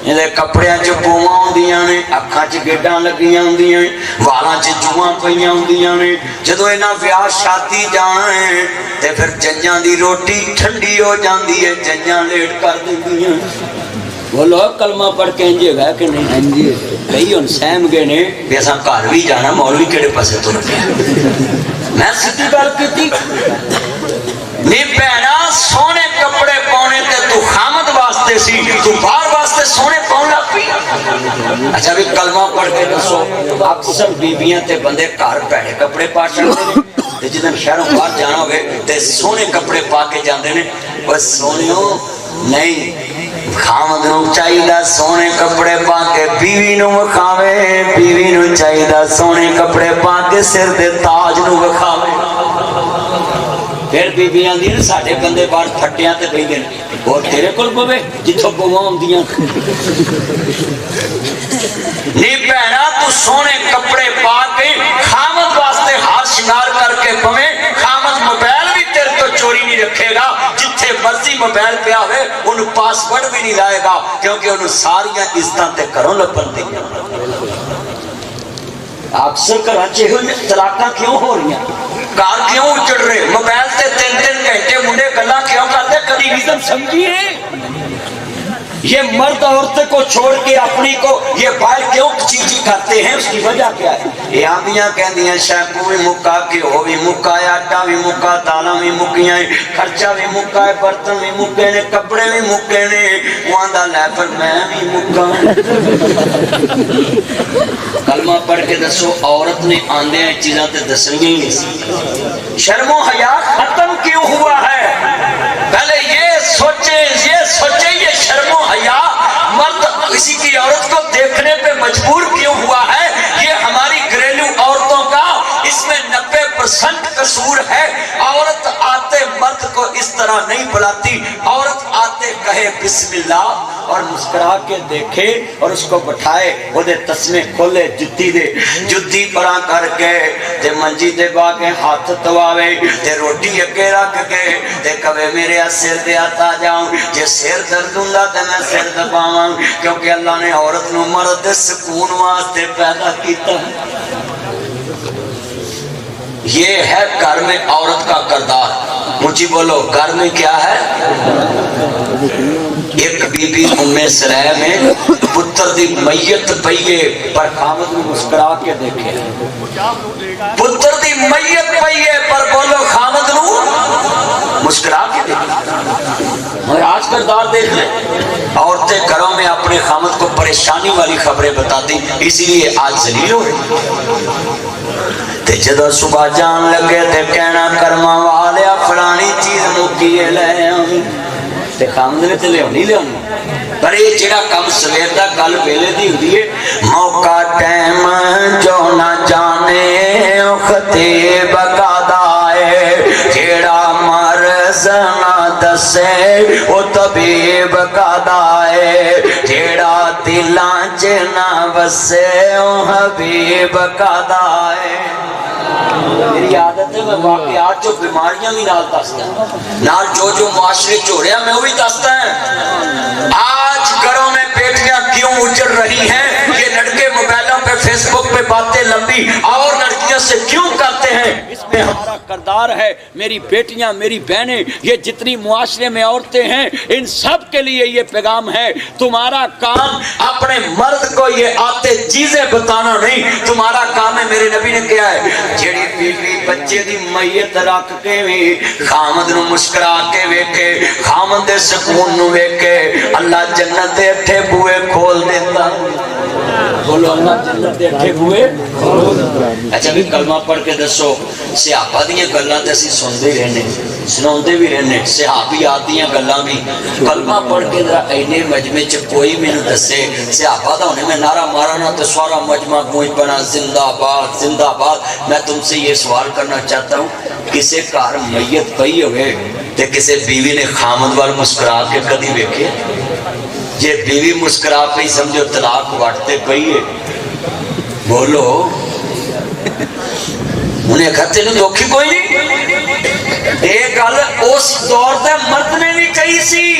یہ کپڑیاں چ بواں ہوندیاں نے اکھاں چ گیڈاں لگیاں ہوندیاں نے والاں چ جواں پئیاں ہوندیاں نے جدوں انہاں ویاہ شادی جانا ہے تے پھر جنجاں دی روٹی ٹھنڈی ہو جاندی ہے جنجاں لیٹ کر دیندیاں بولو کلمہ پڑھ کے انجے گا کہ نہیں کئی ہن سہم گئے نے کہ اساں گھر بھی جانا مولوی کیڑے پاسے تر پیا میں سیدھی گل کیتی نی بہنا سونے کپڑے پاؤنے تے تو خامد واسطے سی تو باہر واسطے سونے پاؤں لگ پی اچھا بھی کلمہ پڑھ کے دسو اکثر بیبیاں تے بندے گھر پیڑے کپڑے پا چڑھتے تے جدن شہروں باہر جانا ہوئے تے سونے کپڑے پا کے جاندے نے بس سونیوں نہیں خامد نو چاہیدا سونے کپڑے پا کے بیوی نو وکھاوے بیوی نو چاہیدا سونے کپڑے پا کے سر دے تاج نو وکھاوے پھر بیبیاں دی ساڈے بندے باہر پھٹیاں تے بیندے نے اور تیرے کول پوے جتھوں بواں ہوندیاں نی بہنا تو سونے کپڑے پا کے خامد واسطے ہار شنگار کر کے پوے خامد موبائل بھی تیرے تو چوری نہیں رکھے گا جتھے مرضی موبائل پہ آوے انہوں پاس ورڈ بھی نہیں لائے گا کیونکہ انہوں ساریاں عزتاں تے کروں لپن دی اکثر کراچے ہوئے طلاقاں کیوں ہو رہی ہیں کار کیوں اچڑ رہے موبائل تے 3 گھنٹے منڈے گلا کیوں کرتے کبھی ریزن سمجھیے یہ مرد عورتیں کو چھوڑ کے اپنی کو یہ باہر کیوں چیزی کرتے ہیں اس کی وجہ کیا ہے یہ آندیاں کہندیاں شیمپو بھی مکا گھیو بھی مکا آٹا بھی مکا دالاں بھی مکیاں خرچہ بھی مکا ہے برتن بھی مکے نے کپڑے بھی مکے نے وہاں دا لے پر میں بھی مکا کلمہ پڑھ کے دسو عورت نے آندے ہیں چیزاں تے دسنگی ہی نہیں شرم و حیا ختم کیوں ہوا ہے پہلے یہ سوچے یہ شرم و حیا مرد کسی کی عورت کو دیکھنے پہ مجبور کیوں ہوا ہے یہ ہماری گھریلو عورتوں کا اس میں 90% قصور ہے عورت آتے مرد کو اس طرح نہیں بلاتی عورت آتے کہے بسم اللہ اور مسکرا کے دیکھے اور اس کو بٹھائے وہ دے تسمے کھولے جتی پرا کر کے تے منجی دے باگے ہاتھ تواوے تے روٹی اگے رکھ کے تے کہے میرے سر دے آتا جاؤں جے سر درد ہوندا تے میں سر دباواں کیونکہ اللہ نے عورت نو مرد سکون واسطے پیدا کیتا ہے یہ ہے گھر میں عورت کا کردار مجھے بولو گھر میں کیا ہے ایک بی بی ام سلیم میں پتر دی میت پئیے پر خامد نے مسکرا کے دیکھے پتر دی میت پئیے پر بولو خامد نو مسکرا کے دیکھے اور آج کردار دیکھ لیں عورتیں گھروں میں میں اپنے خامد کو پریشانی والی خبریں بتاتی، اسی لیے آج ذلیل ہو رہے۔ تے جدو صبح جان لگے تے کہنا کرما والیا فلانی چیز مکیے لے آئی، تے خامد نے تے لے آنی، پر یہ جڑا کم سویر دا کل ویلے دی ہوئی ہے، موقع ٹائم جو نہ جانے او خطیب قدائے، جڑا مرض نہ دسے او طبیب قدائے، جڑا دلاں چ نہ وسے او حبیب قدائے۔ میری عادت ہے میں واقعات جو بیماریاں بھی نال دستا ہوں، نال جو معاشرے چ ہو رہا میں وہی دستا ہے۔ آج گھروں میں بیٹیاں کیوں اجڑ رہی ہیں؟ یہ لڑکے موبائلوں پہ فیس بک پہ باتیں لمبی اور لڑکیوں سے کیوں کرتے ہیں؟ اس میں ہمارا کردار ہے۔ میری بیٹیاں، میری بہنیں، یہ جتنی معاشرے میں عورتیں ہیں، ان سب کے لیے یہ پیغام ہے، تمہارا کام اپنے مرد کو یہ آتے چیزیں بتانا نہیں، تمہارا کام ہے۔ میرے نبی نے کیا ہے؟ جیڑی بیوی بچے دی میت رکھ کے بھی خامد نو مسکرا کے ویکھے، خامد دے سکون نو ویکھے، اللہ جنت دے اٹھے بوئے کھول دیتا۔ بولو اللہ جنت دے اٹھے بوئے۔ اچھا بھی کلمہ پڑھ کے دسو، صحابہ دیاں گلاں تے اسی سندے رہنے، سناندے بھی رہنے، صحابیات دیاں گلاں بھی۔ کلمہ پڑھ کے ذرا اینے مجمع چ کوئی مینوں دسے صحابہ دا ہونے میں نعرہ مارنا تو سارا مجمع گونج پڑا زندہ آباد زندہ آباد۔ میں تم سے یہ سوال کرنا چاہتا ہوں، کسے گھر میت پئی ہوئے تے کسے بیوی نے خامد وال مسکرا کے کدی ویکھے؟ جے بیوی مسکرا پئی سمجھو طلاق واٹتے پئی ہے۔ بولو انہیں کہتے ہیں دھوکھی کوئی نہیں۔ ایک گل اس دور دے مرد نے بھی کہی سی،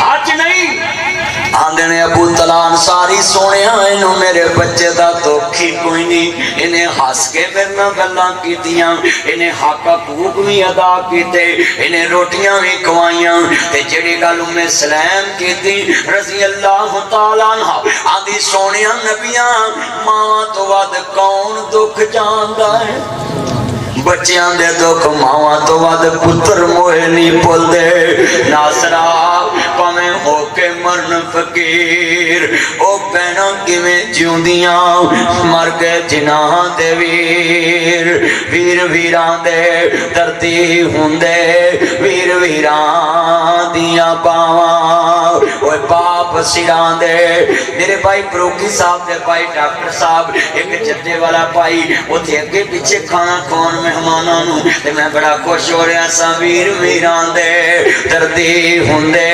آج نہیں۔ آندے نے ابو طلحہ انصاری سونے انہوں میرے بچے دا دھوکھی کوئی نہیں، انہیں ہس کے میرے نال گلاں کیتیاں، انہیں حق حقوق بھی ادا کیتے، انہیں روٹیاں بھی کھوائیاں، تے جڑی گل ام سلیم کیتی رضی اللہ تعالیٰ عنہ، آندی سونیاں نبیاں ماں تو ود کون دکھ جاندا ہے؟ بچیاں دے دکھ ماواں تو ود پتر موہے نہیں بول دے۔ ناصرہ پاویں ہو کے مرن فقیر، او بہناں کیویں جیوندیاں مر گئے جناح دے ویر، ویر ویراں دے دردی ہوندے، ویر ویراں دیاں باواں، اوے باپ سراں دے۔ میرے بھائی پروکی صاحب دے بھائی ڈاکٹر صاحب ایک جدے والا بھائی اوتھے اگے پیچھے کھانا کھون مہماناں نوں تے میں بڑا خوش ہو رہا سا، ویر ویراں دے دردی ہوندے،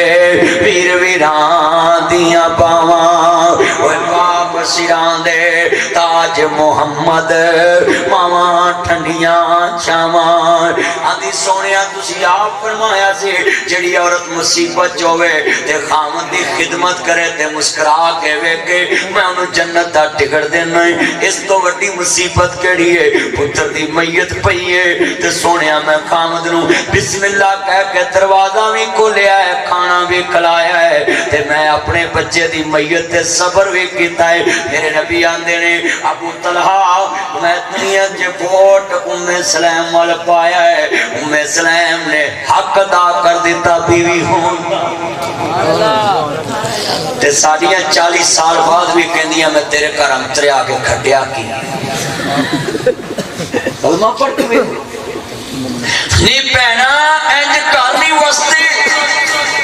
ویر ویراں دیاں باواں، اوے باپ سراں دے تاج محمد، ماواں ٹھنڈیاں چھاواں۔ آندی سونیا تسی آپ فرمایا سی جڑی عورت مصیبت ہوے تے خامد دی خدمت کرے تے مسکرا کے ویکھے میں انہوں جنت دا ٹکٹ دینا ہے۔ اس تو وڈی مصیبت کیڑی ہے؟ پتر دی میت پئی ہے تے سونیا میں خامد نوں بسم اللہ کہہ کے دروازہ بھی کھولیا ہے، کھانا بھی کھلایا ہے تے میں اپنے بچے دی میت تے صبر بھی کیتا ہے۔ میرے نبی آندے نے ابو طلحہ میں دنیا چ ووٹ ام سلیم وال پایا ہے، ام سلیم نے حق ادا کر دیتا بیوی ہون تے ساڑیاں 40 سال بعد بھی کہندیاں میں تیرے گھر انترے آ کے کھٹیا کی کلمہ پڑھ کے نہیں پہنا انج کالی وستے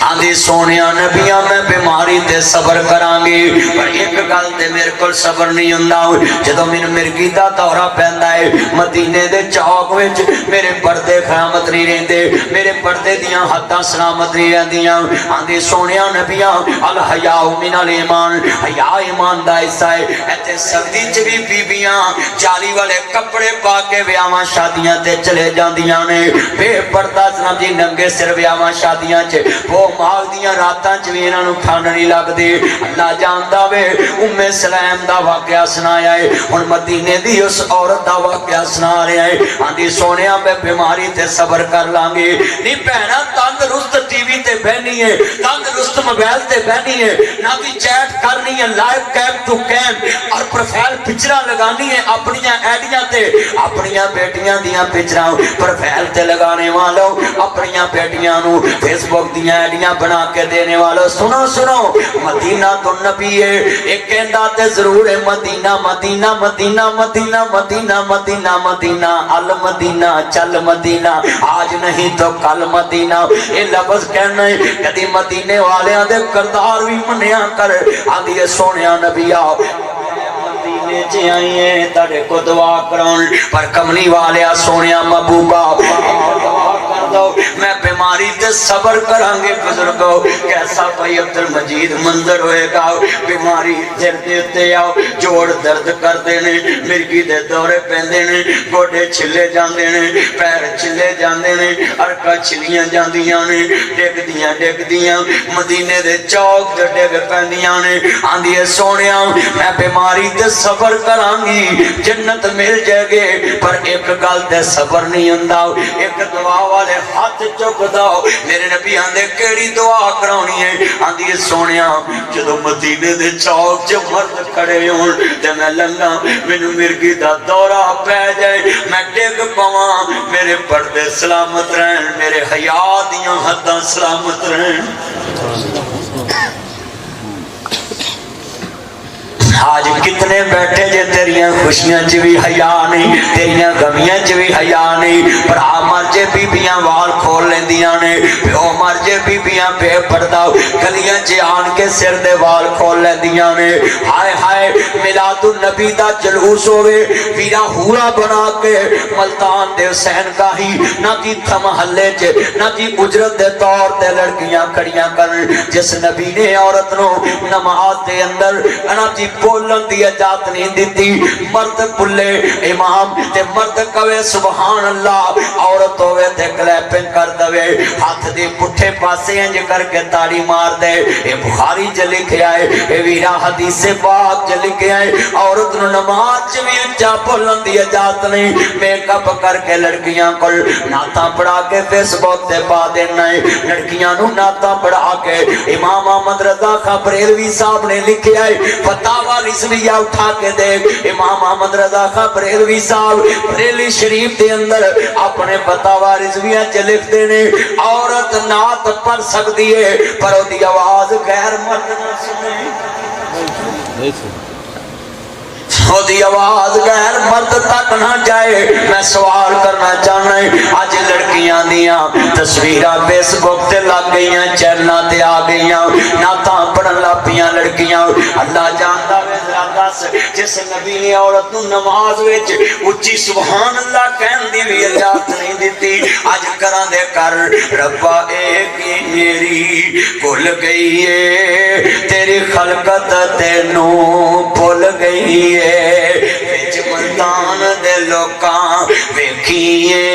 آندھی سونیاں نبیاں میں بیماری تے صبر کرانگی، پر ایک گل تے میرے کل صبر نہیں ہوندا۔ جدوں مینوں مرگی دا دورہ پیندا ہے مدینے دے چوک وچ میرے پردے خیامت نہیں رہندے، میرے پردے دیاں حداں سلامت نہیں رہندیاں۔ آندھی سونیاں نبیاں الحیاء من الایمان، حیا ایمان دا حصہ ہے۔ ایتھے سردی چ بھی بیبیاں جالی والے کپڑے پا کے ویاواں شادیاں تے چلے جاندیاں نے، بے پردہ جناب جی ننگے سر ویاواں شادیاں چ وہ مال دیاں راتاں چ وی انہاں نوں ٹھنڈ نہیں لگدی۔ اللہ جاندا وے ام سلیم دا واقعہ سنایا ہے، ہن مدینے دی اس عورت دا واقعہ سنا رہا ہے۔ آندی سونیا میں بیماری تے صبر کر لاں گی، نہیں بہنا تندرست ٹی وی تے بہنی ہے، تندرست موبائل تے بہنی ہے، نہ بھی چیٹ کرنی ہے لائیو کیپ ٹو کیپ اور پروفائل پکچراں لگانی ہے اپنیاں ایڈیاں تے، اپنیاں بیٹیاں دیاں پکچراں پروفائل تے لگانے والوں اپنیاں بیٹیاں نوں فیس بک دیاں ایڈیاں بنا کے دینے والوں سنو سنو مدینہ تو نبی ہے ایک کہندا تے ضرور ہے مدینہ مدینہ مدینہ مدینہ مدینہ مدینہ مدینہ المدینہ چل مدینہ آج نہیں تو کل مدینہ یہ لفظ کہنا ہے کدی مدینے والیاں دے کردار بھی منیا کر آدھی سونیا نبی آؤ مدینے چ آئیے تڑے کو دعا کرون پر کملی والیا سونیا محبوبہ دعا کر دو میں بیماری تے صبر کران گے بزرگو کیسا بھائی عبد المجید منظر ہوئے گا بیماری سر دے تے آؤ جوڑ درد کر دینے مرگی دے دورے پیندے نے گوڑے چھلے جاندے نے پیر چھلے جاندے نے ارکا چھلیاں جاندیاں نے ڈگ دیاں مدینے دے چوک دے ڈگ پیندیاں نے آندھی سونیا میں بیماری تے صبر کران گی جنت مل جائے گے پر ایک گل تے صبر نہیں ہوندا ایک دعا والے ہاتھ چک داؤ میرے نبی آندے کیڑی دعا کرانی ہے آندھی سونیا جدو مدینے دے چوک چ مرد کھڑے ہون تے میں لنگا مینوں مرگی دا دورہ پے جائے میں ڈگ پواں میرے پردے سلامت رہن میرے حیا دیاں حداں سلامت رہن آج کتنے بیٹھے جے تیریاں خوشیاں چ بھی حیا نہیں تیریاں غمیاں چ بھی حیا نہیں بھرا مر جے بیبیاں وال کھول لیندیاں نے پیو مر جے بیبیاں بے پردہ گلیاں چ آن کے سر دے وال کھول لیندیاں نے ہائے ہائے میلاد النبی دا جلوس ہوئے پیرا ہورا بنا کے ملتان دے حسین گاہی نہ کی تھم محلے چ نہ کی اجرت دے طور تے لڑکیاں کھڑیاں کرن جس نبی نے عورت نو نماز دے اندر نہ کی بولن دی اجازت نہیں دیتی مرد بلے امام تے مرد کہے سبحان اللہ عورت ہوئے تے کلیپنگ کر دوے ہاتھ دی پٹھے پاسے انج کر کے تاڑی مار دے اے بخاری چ لکھیا ہے اے ویرا حدیث پاک چ لکھیا ہے عورت نو نماز چ وی اونچا بولن دی اجازت نہیں میک اپ کر کے لڑکیاں کول نعتاں پڑھا کے فیس بک تے پا دینا ہے لڑکیاں نو نعتاں پڑھا کے امام احمد رضا خان بریلوی صاحب نے لکھیا ہے فتاوی رضویہ اٹھا کے دیکھ امام احمد رضا خان بریلوی صاحب بریلی شریف دے اندر اپنے فتاوی رضویہ چ لکھ دینے عورت نعت پڑھ سکتی ہے پر او دی آواز غیر مرد نہ سنے او دی آواز غیر مرد تک نہ جائے میں سوال کرنا چاہنا ہے آج لڑکیاں دیاں تصویرہ فیس بک تے لگ گئیاں چینلہ تے آ گئیاں نعتاں پڑھن لاپیاں لڑکیاں اللہ جانتا وے ذرا دس جس نبی نے عورت نو نماز وچ اچھی سبحان اللہ کہن دی بھی اجازت نہیں دیتی اج کراں دے کر ربا ایک میری بھول گئی ہے تیری خلقت تینوں بھول گئی ہے وچ ملتان دے لوکاں ویکھیے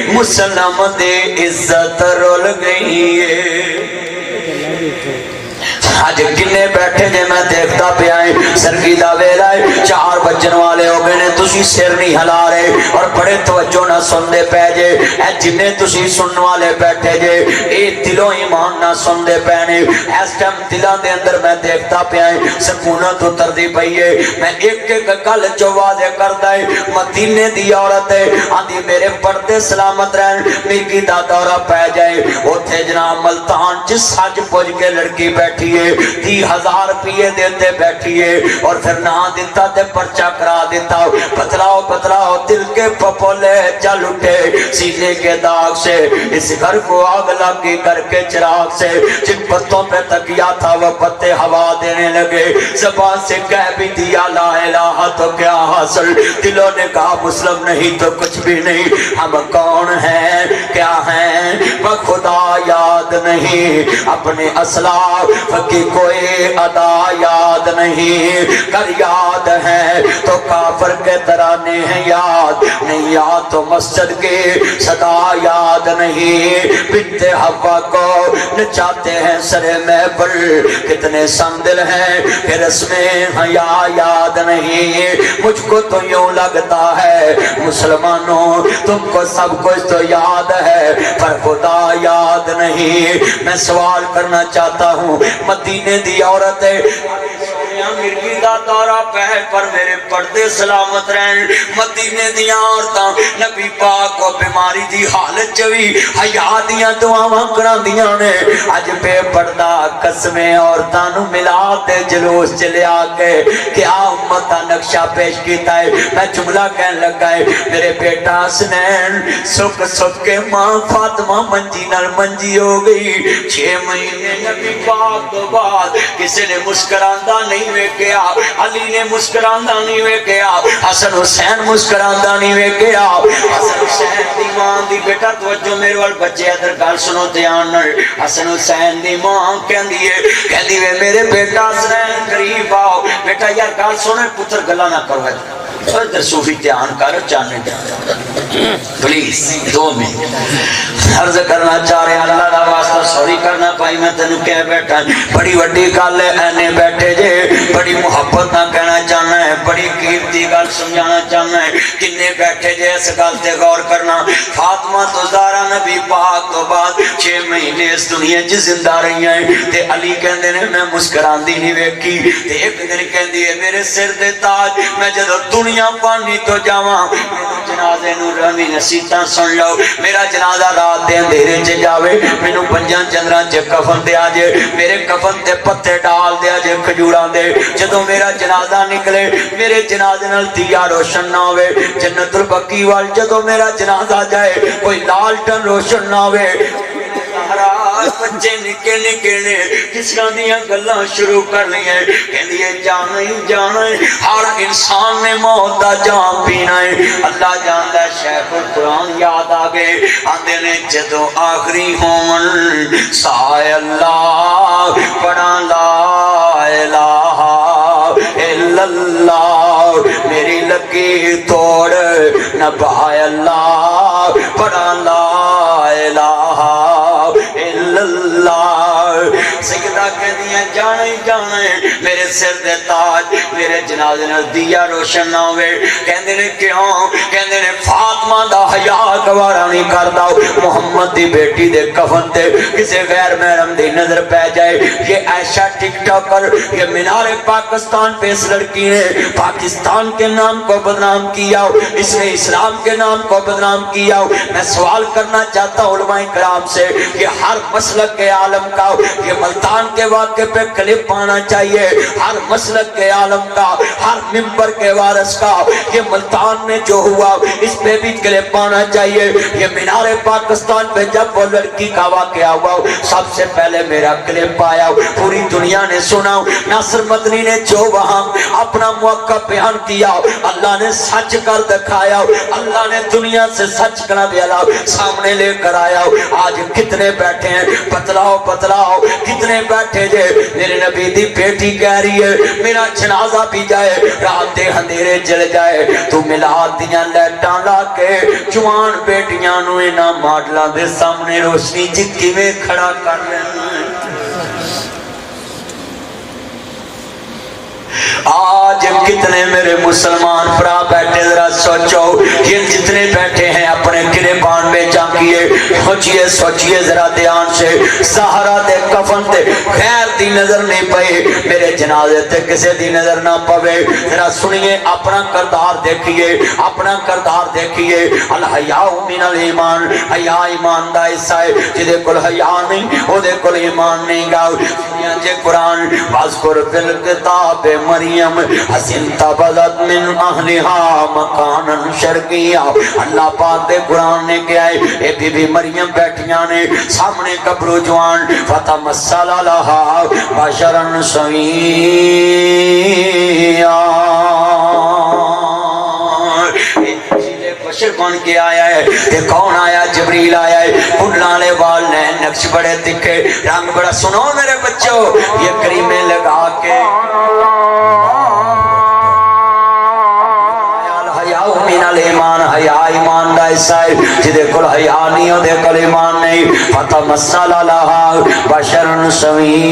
مسلم دے عزت رول گئی ہے آج کنے بیٹھے جے میں دیکھتا پہ آئیں سرگی دا ویلا ہے 4 بجن والے ہو گئے نے تسی سر نہیں ہلا رہے اور بڑے توجہ نہ سن دے پہ جے اے جنے تسی سنن والے بیٹھے جے اے دلوں ایمان نہ سن دے پہنے اس ٹائم دلوں دے اندر میں دیکھتا پہ آئیں سکونت اتر دی پئیے میں ایک گل جو واضح کرتا ہے مدینے دی عورت ہے آندھی میرے پردے سلامت رہن مرگی دا دورہ پہ جائے اوتھے جناب ملتان جس سج پوج کے لڑکی بیٹھی ہے 30,000 روپیے دیتے بیٹھیے اور پھر نہ دیتا تے پرچہ کرا دیتا پتلاؤ دل کے پپولے چل اٹھے سینے کے داغ سے اس گھر کو آگ لگی کر کے چراغ سے جن پتوں پہ تکیا تھا وہ پتے ہوا دینے لگے زبان سے کہہ بھی دیا لا الہ تو کیا حاصل دلوں نے کہا مسلم نہیں تو کچھ بھی نہیں ہم کون ہیں کیا ہیں وہ خدا یاد نہیں اپنے اسلاف کی کوئی ادا یاد نہیں کر یاد ہے تو کافر کے ترانے ہیں یاد نہیں یاد تو مسجد کی صدا یاد نہیں بنت حوا کو نچاتے ہیں سر محفل کتنے سندل ہیں کہ رسمیں حیا یاد نہیں مجھ کو تو یوں لگتا ہے مسلمانوں تم کو سب کچھ تو یاد ہے پر خدا یاد نہیں میں سوال کرنا چاہتا ہوں مدینے دی عورت ہے گیا مرگی دا دورہ پہ پر میرے پردے سلامت رہن مدینے دیاں عورتاں نبی پاک کو بیماری دی حالت چوی حیا دیاں دعاواں کراندیاں نے اج بے پردہ قسمیں عورتاں نو ملا تے جلوس چلے آ کے کیا امت دا نقشہ پیش کیتا ہے میں جملہ کہن لگا ہے میرے بیٹا حسنین سکھ سکھ کے ماں فاطمہ منجی نال منجی ہو گئی 6 مہینے نبی پاک تو بعد کسی نے مسکراندہ نہیں ویکھیا علی نے مسکراندہ نہیں ویکھیا حسن حسین مسکراندہ نہیں ویکھیا حسن حسین دی ماں دی بیٹا توجہ میرے وال بچے ادھر گل سنو دھیان نال حسن حسین دی ماں کہندی ہے میرے بیٹا حسنین قریب آؤ بیٹا یار گل سنے پتر گلا نہ کرو ادھر صوفی دھیان کر چانے پلیز 2 منٹ عرض کرنا چاہ رہے ہیں اللہ دا واسطہ سوری کرنا پائی میں تینوں کہہ بیٹھا بڑی وڈی گل ہے اینے بیٹھے جے بڑی محبت نہ کہنا چاہنا ہے بڑی قیمتی گل سمجھانا چاہنا ہے کنے بیٹھے جے اس گل تے غور کرنا فاطمہ تو زہرا نبی پاک تو بعد 6 مہینے اس دنیا چ زندہ رہی ہیں تے علی کہندے نے میں مسکراندی نہیں ویکھی تے ایک دن کہندی ہے میرے سر دے تاج میں جدوں دنیا پانی تو جاواں جنازے نو رمی نصیحتاں سن لو میرا جنازہ رات دے اندھیرے چ جاوے مینوں 5 چندراں چ کفن تے آ جے میرے کفن تے پتے ڈال دے جے کھجوراں دے جدوں میرا جنازہ نکلے میرے جنازے نال دیا روشن نہ ہوے جنت البقیع وال جدوں میرا جنازہ جائے کوئی لالٹن روشن نہ ہوے بچے نکے نکے نے کس دیاں گلاں شروع کر لی ہیں کہندی ہے جانا ہی جانا ہے ہر انسان نے موت دا جام پینا ہے اللہ جاندا ہے شیخ القرآن یاد آ گئے آندے نے جدوں آخری ہون سائے اللہ پڑھا لا الہ الا اللہ میری لکی توڑ نبھائے اللہ پڑھا لا الہ الا اللہ سیدہ کہتی ہیں جانا ہی جانا ہے میرے سر دے تاج میرے جنازے نال دیا روشن نہ ہوئے کہندے نے کیوں کہندے نے فاطمہ دا حیا گوارا نہیں کردا محمد دی بیٹی دے کفن تے کسی غیر محرم دی نظر پہ جائے یہ عائشہ ٹک ٹاکر یہ مینار پاکستان پہ اس لڑکی نے پاکستان کے نام کو بدنام کیا اس نے اسلام کے نام کو بدنام کیا میں سوال کرنا چاہتا ہوں علماء کرام سے کہ ہر مسلک کے عالم کا یہ ملتان کے واقعے پہ کلپ آنا چاہیے ہر مسلک کے عالم کا ہر ممبر کے وارث کا یہ ملتان میں جو ہوا اس پہ بھی کلپ آنا چاہیے یہ مینار پاکستان پہ جب وہ لڑکی کا واقعہ ہوا سب سے پہلے میرا کلپ آیا پوری دنیا نے سنا ناصر مدنی نے جو وہاں اپنا موقع بیان کیا اللہ نے سچ کر دکھایا اللہ نے دنیا سے سچ کرا دیا سامنے لے کر آیا آج کتنے بیٹھے ہیں بتلاؤ بتلاؤ کتنے بیٹھے جے میرے نبی دی بیٹی کہہ رہی ہے میرا جنازہ بھی جائے رات دے اندھیرے جل جائے تو میلاد دیاں لائٹاں لا کے جوان بیٹیاں نو انہاں ماڈلاں دے سامنے روشنی چ کیویں کھڑا کر لینا آج کتنے میرے مسلمان پرا بیٹھے ذرا سوچو یہ جتنے بیٹھے ہیں اپنے گریبان میں جھانکیے سوچیے ذرا دھیان سے زہرا دے کفن تے خیر دی نظر نہیں پئی میرے جنازے تے کسے دی نظر نہ پوے ذرا سنیے اپنا کردار دیکھیے اپنا کردار دیکھیے الحیاء من الایمان حیا ایمان دا حصہ ہے جدے کول حیا نہیں او دے کول ایمان نہیں گا جے قرآن واذکر فی الکتاب مریم حسن تبذت من اہلہا مکانا شرقیہ اللہ پاک دے قرآن نے کیا ہے اے بی بی مریم بیٹھیاں نے سامنے قبر جوان فتمثل لہا بشرا سویہ بشر بن کے آیا ہے یہ کون آیا جبریل آیا ہے پھولنے وال نے نقش بڑے تکھے رنگ بڑا سنو میرے بچوں یہ کریمیں لگا کے من الایمان حیا ایمان دا حصہ ہے جدے کول حیا نہیں او دے کول ایمان نہیں فتمثل لہا بشر سویہ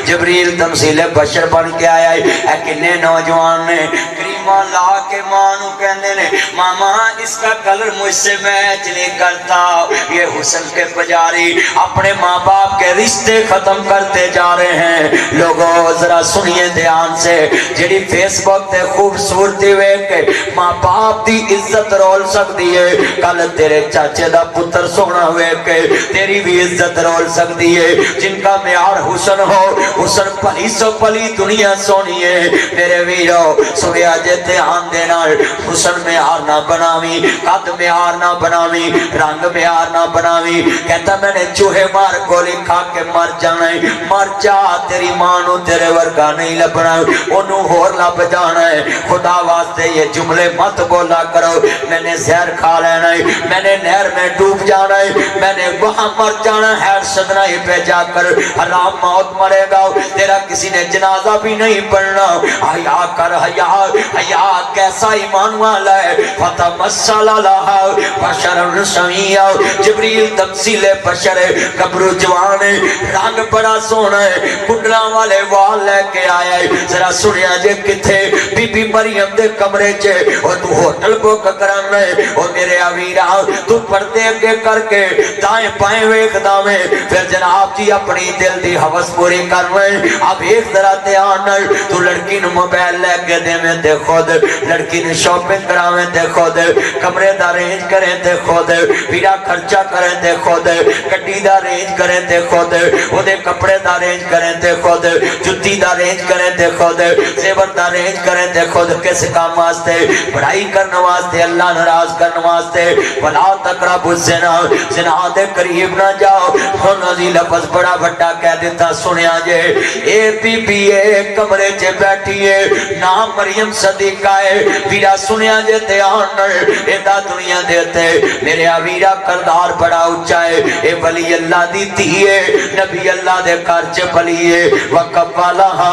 جبریل تمثیل بشر بن کے آیا ہے اے کنے نوجوان نے کریمہ لا کے ماں نو کہندے نے ماما اس کا کلر مجھ سے میچ نہیں کرتا. یہ حسن کے پجاری اپنے ماں باپ کے رشتے ختم کرتے جا رہے ہیں. لوگوں ذرا سنیے دھیان سے, جڑی فیس بک تے خوبصورتی ویکھ کے ماں باپ دی عزت رول سکتی ہے, کل تیرے چاچے دا پتر سونا ویکھ کے تیری بھی عزت رول سکتی ہے. جن کا معیار حسن ہو, حسن پلی سو پلی دنیا سونی ہے. میرے ویرو سنیا جے دھیان دے نال, حسن معیار نہ بناویں, قد معیار نہ بناویں, رنگ معیار نہ بناویں. کہتا میں نے چوہے مار گولی کھا کے مر جانا ہے, مر جا, تیری ماں نو تیرے ورگا نہیں لبنا, انہوں ہور لب جانا ہے. خدا واسطے یہ جملے مت بولا کرو, میں نے زہر کھا لینا ہے, میں نے نہر میں ڈوب جانا ہے, میں نے وہاں مر جانا ہے, سدنا ہی پہ جا کر حرام موت مرے گا, تیرا کسی نے جنازہ بھی نہیں پڑھنا. حیا کر حیا, حیا کیسا ایمان والا ہے. فتمثل لہا بشر سویا, جبریل تمثیل بشر, گبرو جوان ہے, رنگ بڑا سونا ہے, کنڈلا والے وال لے کے آیا ہے. ذرا سنیا جے کتھے بی بی مریم دے کمرے چے, اور تو ہوٹل بک کرانا ہے. اور میرے اویرا تو پردے اگے کر کے دائیں بائیں ویکھدا میں, پھر جناب جی اپنی دل دی ہوس پوری کرنا ہے. اب ایک ذرا دھیان نال, تو لڑکی نو موبائل لے کے دے میں تے خود, لڑکی نے شاپنگ کراویں تے خود, کمرے دا رینج کریں تے خود, پیرا خرچہ کریں تے خود, گڈی دا رینج کریں تے خود, او دے کپڑے دا رینج کریں تے خود, جُتی دا رینج کریں تے خود, زیور دا رینج کریں تے خود. کس کام واسطے؟ پڑھائی کرنے واسطے, اللہ ناراض کرنے واسطے. ولا تقربوا الزنا, زنا دے قریب نہ جاؤ. ہن ازی لفظ بڑا بڑا کہہ دیتا, سنیا جے. اے بی بی اے کمرے چ بیٹھی ہے, نام مریم صدیقہ ہے. ویرا سنیا جے دھیان نال, ایدا دنیا دے تے میرے ویرا کردار بڑا اونچا ہے. اے ولی اللہ دی دھی ہے, نبی اللہ دے گھر چ پلی ہے. وکفالہا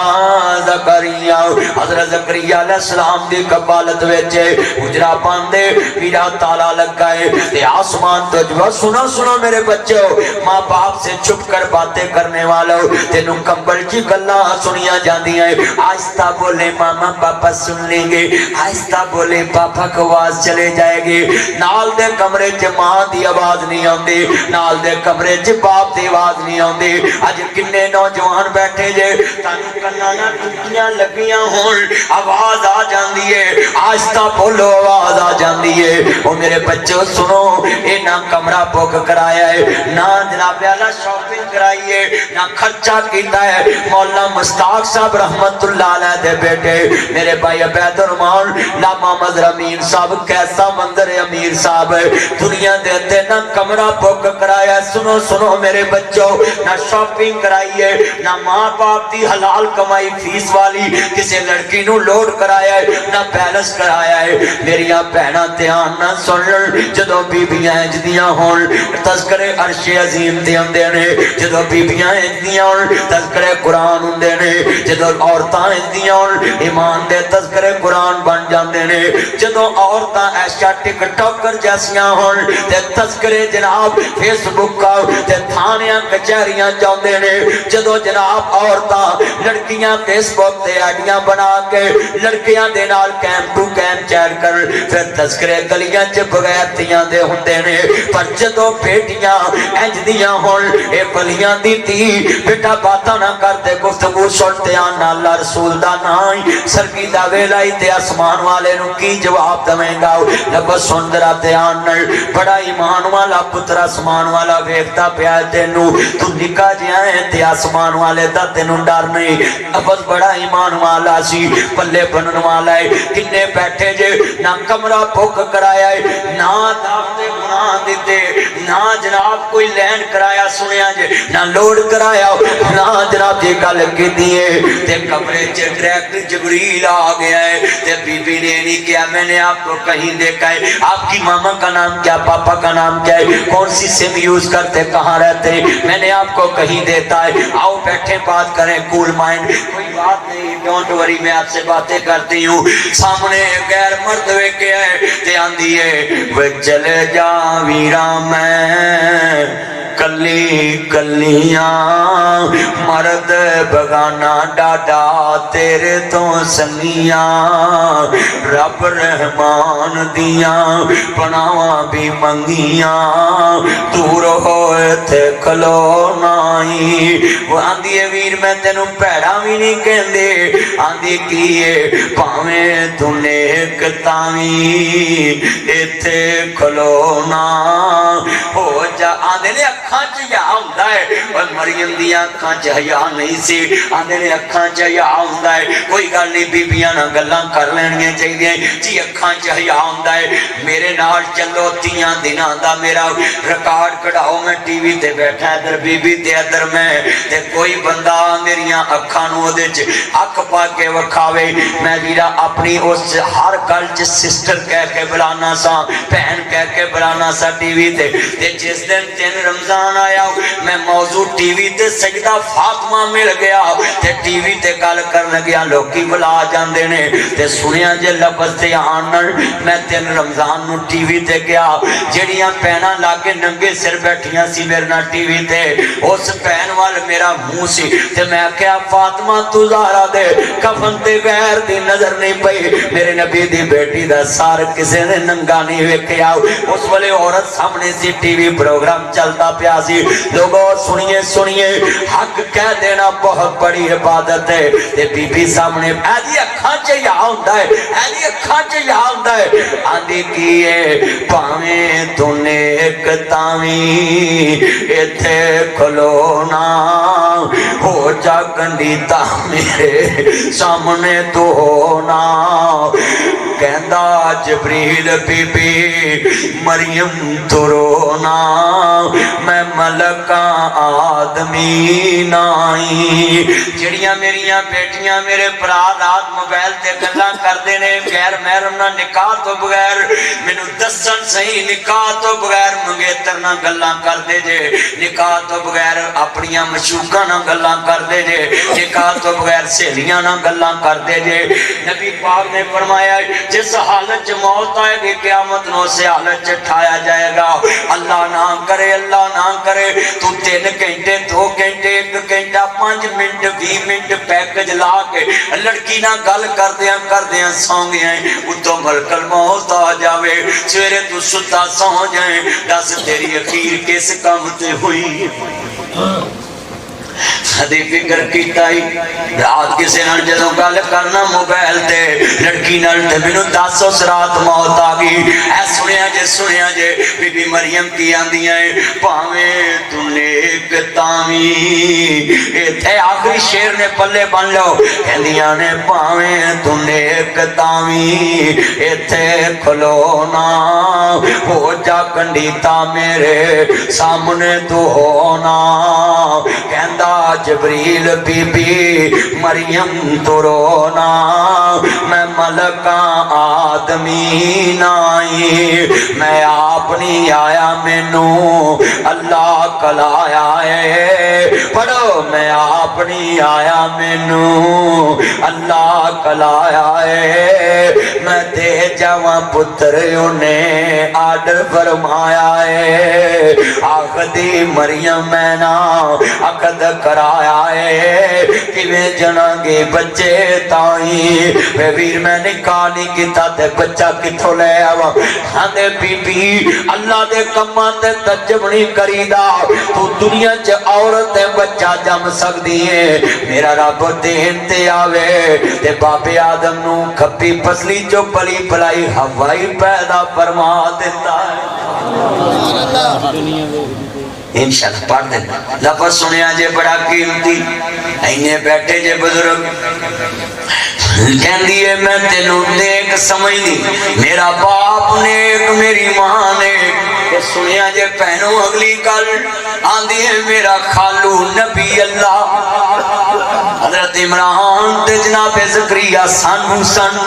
زکریا, حضرت زکریا علیہ السلام دی کفالت وچ حجرا باندے ویرا تالا لگا ہے. تے آسمان تو جو سنو سنو میرے بچوں, ماں باپ سے چھپ کر باتیں کرنے والوں, تینوں کمبل کی گلاں سنیا جاندی ہیں. آہستہ بولے ماما پاپا سن لیں گے, آہستہ بولے پاپا کو آواز چلے جائے گی. نال دے کمرے چ ماں دی آواز نہیں آندی, نال دے کمرے چ باپ دی آواز نہیں آندی. اج کنے نوجوان بیٹھے جے, تانوں کناں نال ٹکیاں لگیاں ہون, آواز آ جاندی ہے, آہستہ بولو آواز آ جاندی ہے. او میرے بچوں سنو, اے نہ کمرہ بک کرایا ہے, نہ جناب اعلی شاپنگ کرائی ہے, نہ خرچہ کیتا ہے. مولانا مشتاق صاحب رحمت اللہ علیہ دے بیٹے میرے بھائی عبید الرحمان لاما مظہرمین صاحب, کیسا منظر ہے امیر صاحب, دنیا دے تے نہ کمرہ بک کرایا. سنو سنو میرے بچوں, نہ شاپنگ کرائی ہے, نہ ماں باپ دی حلال کمائی فیس والی کسے لڑکی نو لوڈ کرایا ہے, نہ پیلس کرایا ہے. میریاں بہناں دھیان نہ سن لن, جدوں بیبیاں انجدیاں ہون تذکرے عرش عظیم تے ہوندے نے, جدوں بیبیاں انجدیاں ہون تذکرے قرآن ہوندے نے, جدوں عورتاں انجدیاں ہون ایمان دے تذکرے قرآن بن جاندے نے, جدوں عورتاں ایشا ٹک ٹاکر جیسیاں ہون تے تذکرے جناب فیس بک تے تھانیاں کچہریاں جاندے نے, جدوں جناب عورتاں لڑکیاں فیس بک تے آئیڈیاں بنا کے لڑکیاں دے نال کیم ٹو کیم چیٹ کر, پھر تذکرے گلیاں چ بغیر تیاں دے ہوندے نے. پر جدوں بیٹیاں انج دیاں ہون, اے بلیاں دی تی بیٹا باتاں نہ کرتے, گفتگو سنتے آنا اللہ رسول دا نام سرگی دا ویلائی تے آسمان والے نو کی جواب دویں گا. لبس سن درا دھیان نال, بڑا ایمان والا پتر آسمان والا ویکھتا پیا تینوں, تو نکا جیا ہے تے آسمان والے دا تینوں ڈر نہیں. لبس بڑا ایمان والا سی, پلے بنن والا ہے. کنے بیٹھے جے, نہ کمرہ بک کرایا ہے, نہ دعوت گناہ دیتے, نہ جناب کوئی لینڈ کرایا سنیا جے, نہ لوڈ کرایا, نہ جناب جی گل کیتی ہے. تے کمرے چ ڈائریکٹ جبریل آ گیا ہے. تے بی بی نے نہیں کیا میں نے آپ کو کہیں دیکھا ہے, آپ کی ماما کا نام کیا, پاپا کا نام کیا ہے, کون سی سم یوز کرتے, کہاں رہتے, میں نے آپ کو کہیں دیتا ہے. آؤ بیٹھے بات کریں, کول مائنڈ, کوئی بات نہیں, ڈونٹ وری, میں آپ سے باتیں کرتی ہوں. سامنے غیر مرد ویکھے ہے تے آندی ہے, وہ چلے جا ویرا میں کلی کلیاں مرد بگانا ڈاڈا تیرے تو سنگیاں رب رحمان دیاں پناواں بھی منگیاں دور ہوئے تھے کھلو نائی وہ آندھی ویر میں تینوں پیڑا بھی نہیں کہندے آندھی کیے پاویں تو نیک تاویں ایتھے کھلو نا ہو جا آندھے نے اکھاں چیا ہوندا ہے اور مریم دی اکھاں چیا نہیں سی آندھے نے اکھاں چیا ہوندا ہے کوئی گل نہیں بیبیاں نہ گلاں کر لینیاں چاہیے جی اکھاں چیا ہوندا ہے میرے نال چلو 30 دناں دا میرا ریکارڈ کਢਾؤ میں ٹی وی تے بیٹھا ادھر بی بی تے ادھر میں تے کوئی بندہ میریاں اکھاں نوں اودے وچ اکھ پا کے وکھاوے میں ویرا اپنی اس ہر گل چ سسٹر کہہ کے بلانا سا بہن کہہ کے بلانا سا ٹی وی تے جس دن 3 رمضان آیا میں موضوع ٹی وی تے سجدہ فاطمہ مل گیا تے ٹی وی تے گل کر لگیا لوکی بلا جاندے نے تے سنیا جے لفظ تے آن میں 3 رمضان نو ٹی وی تے گیا جڑیاں پہنا لاگے ننگے سر بیٹھیاں سی میرے نال ٹی وی تے اس پہن وال میرا منہ سی تے میں کہیا فاطمہ تو زہرا دے کفن تے غیر دی نظر نہیں پئی میرے نبی دی بیٹی دا سار کسے نے ننگا نہیں ویکھیا اس والے عورت سامنے سی ٹی وی پروگرام چلتا پیا سی لوگوں سنیے سنیے حق کہہ دینا بہت بڑی عبادت ہے تے بی بی سامنے ایدی اکھاں چ یا ہوندا ہے ایدی اکھاں چ یا ہوندا ہے آندھی کیے پاویں تو نیک تاویں ایتھے کھلو نا ہو جا گنڈیتا میرے سامنے تو ہونا کہندا جبریل بی بی مریم تو رونا میں ملکاں آدمی نائی جڑیاں میریاں بیٹیاں میرے برا رات موبائل تے گلاں کردے نے غیر محرم نہ نکاح تو بغیر مینوں دسن صحیح نکاح تو بغیر منگیتر نہ گلاں کردے جے نکاح تو بغیر اپنیاں مشوقاں نہ گلاں کردے جے نکاح تو بغیر سہیلیاں نہ گلاں کردے جے نبی پاک نے فرمایا جس حالت چ موت آئے گی قیامت نو سے حالت چ ٹھایا جائے گا اللہ نہ کرے تو 3 گھنٹے 2 گھنٹے 1 گھنٹہ 5 منٹ 20 منٹ پیکج لا کے لڑکی نہ گل کردیاں سو گیا اتوں ملک الموت آ جاوے سویرے تو ستا سو جائیں دس تیری اخیر کس کام تے ہوئی کدی فکر کیتا ہی رات کسے نال جدوں گل کرنا موبائل تے لڑکی نال تے مینوں 10 اس رات موت آ گئی اے سنیا جے بی بی مریم کی آندیاں پاویں تو نیک تاویں ایتھے آخری شعر نے پلے بن لو کہندیاں نے پاویں تو نیک تاویں ایتھے کھلو نا ہو جا کنڈیتا میرے سامنے تو ہونا کہندا جبریل بی بی مریم تو رونا میں ملکاں آدمی نائی میں آپ نہیں آیا مینوں اللہ کلایا ہے پڑھو میں آپ نہیں آیا مینوں اللہ کلایا ہے میں دے جاواں پتر انہیں آڈر فرمایا ہے آخدی مریم میں نا عقد کرایا ہے کیویں جناں گے بچے تائیں میں ویر میں نکاح نہیں کیتا تے بچہ کتھوں لے آواں آندے بی بی اللہ دے کماں تے تجب نہیں کریدا تو دنیا چ عورت تے بچہ جم سکدی ہے میرا رب دین تے آوے تے بابے آدم نو کھپی پسلی چو پلی پلائی ہوائی پیدا فرما دیتا ہے انشاءاللہ پڑھ دیں لفظ سنیا جے بڑا قیمتی اینے بیٹھے جے بزرگ کہندی ہے میں تینوں نیک سمجھنی میرا باپ نیک میری ماں نیک یہ سنیا جے پہنوں اگلی گل آندی ہے میرا خالو نبی اللہ حضرت عمران تے جناب زکریا سانڈو سن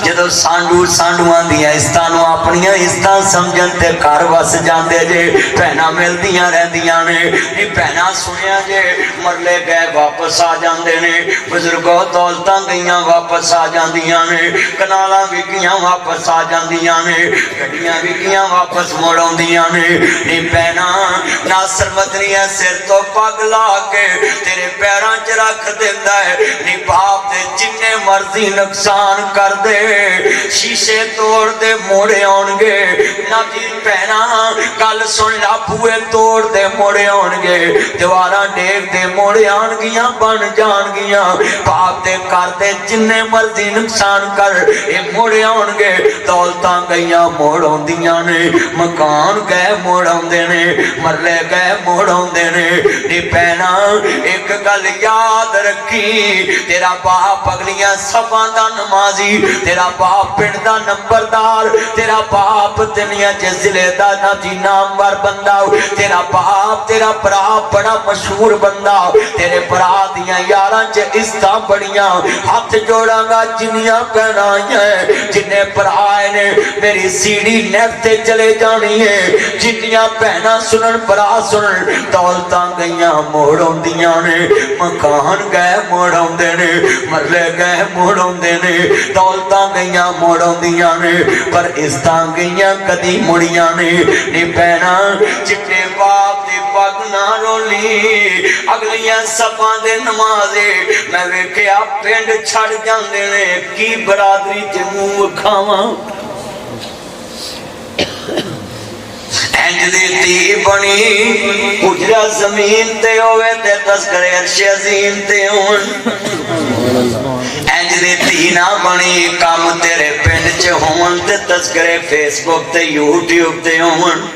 جدو سانڈو آندیاں استانوں اپنیاں استان سمجھن تے گھر وس جاندے جے پہنا ملدیاں رہندیاں نے یہ پہنا سنیا جے مرلے گئے واپس آ جاندے نے بزرگوں دولتاں گئیاں واپس آ جاندیاں نے کنالاں وکیاں واپس آ جاندیاں نے گڈیاں وکیاں واپس موڑ آندیاں نے نی بہنا ناصر مدنی سر تو پگ لا کے تیرے پیراں چ رکھ دیندا ہے نی باپ دے جنے مرضی نقصان کر دے شیشے توڑ دے موڑے آن گے نہ جی بہنا گل سن لا بوئے توڑ دے موڑے آن گے دیواراں ڈیگ دے موڑے آن گیاں بن جان گیاں باپ دے کر دے جنے مرضی نقصان کر اے موڑے آن گے دولتاں گئیاں موڑ ہوندیاں نے مکان گئے موڑ ہوندے نے مرلے گئے موڑ ہوندے نے نی بہنا ایک گل یاد رکھی تیرا باپ اگلیاں صفاں دا نمازی تیرا باپ پنڈ دا نمبردار تیرا باپ دنیا چ ضلع دا نا جی نامور بندہ تیرا باپ تیرا برا بڑا مشہور بندہ تیرے برا دیاں یاراں چ عزتاں بڑیاں ہاتھ جوڑاں گا جنیاں پہنائیاں جنہیں برائے نے میری سیڑھی نیٹ تے چلے جانی ہے جنیاں پہنا سنن برا سنن دولتاں گئیاں موڑوں دیاں نے مکان گئے موڑوں دے نے مرلے گئے موڑوں دے نے دولتاں گئیاں موڑوں دیاں نے پر عزتاں گئیاں کدی مڑیاں نے نی بہنا چٹے باپ دی پگ نہ رولی اگلیاں صفاں دے نمازے میں ویکھیا پنڈ چھڑ جاندے نے کی برادری تے منہ کھاواں انج دی تی بنی اجرا زمین تے ہوئے تے تذکرے عرش عظیم تے ہون انج دی تی نہ بنی کام تیرے پنڈ چ ہون تے تذکرے فیس بک تے یوٹیوب تے ہون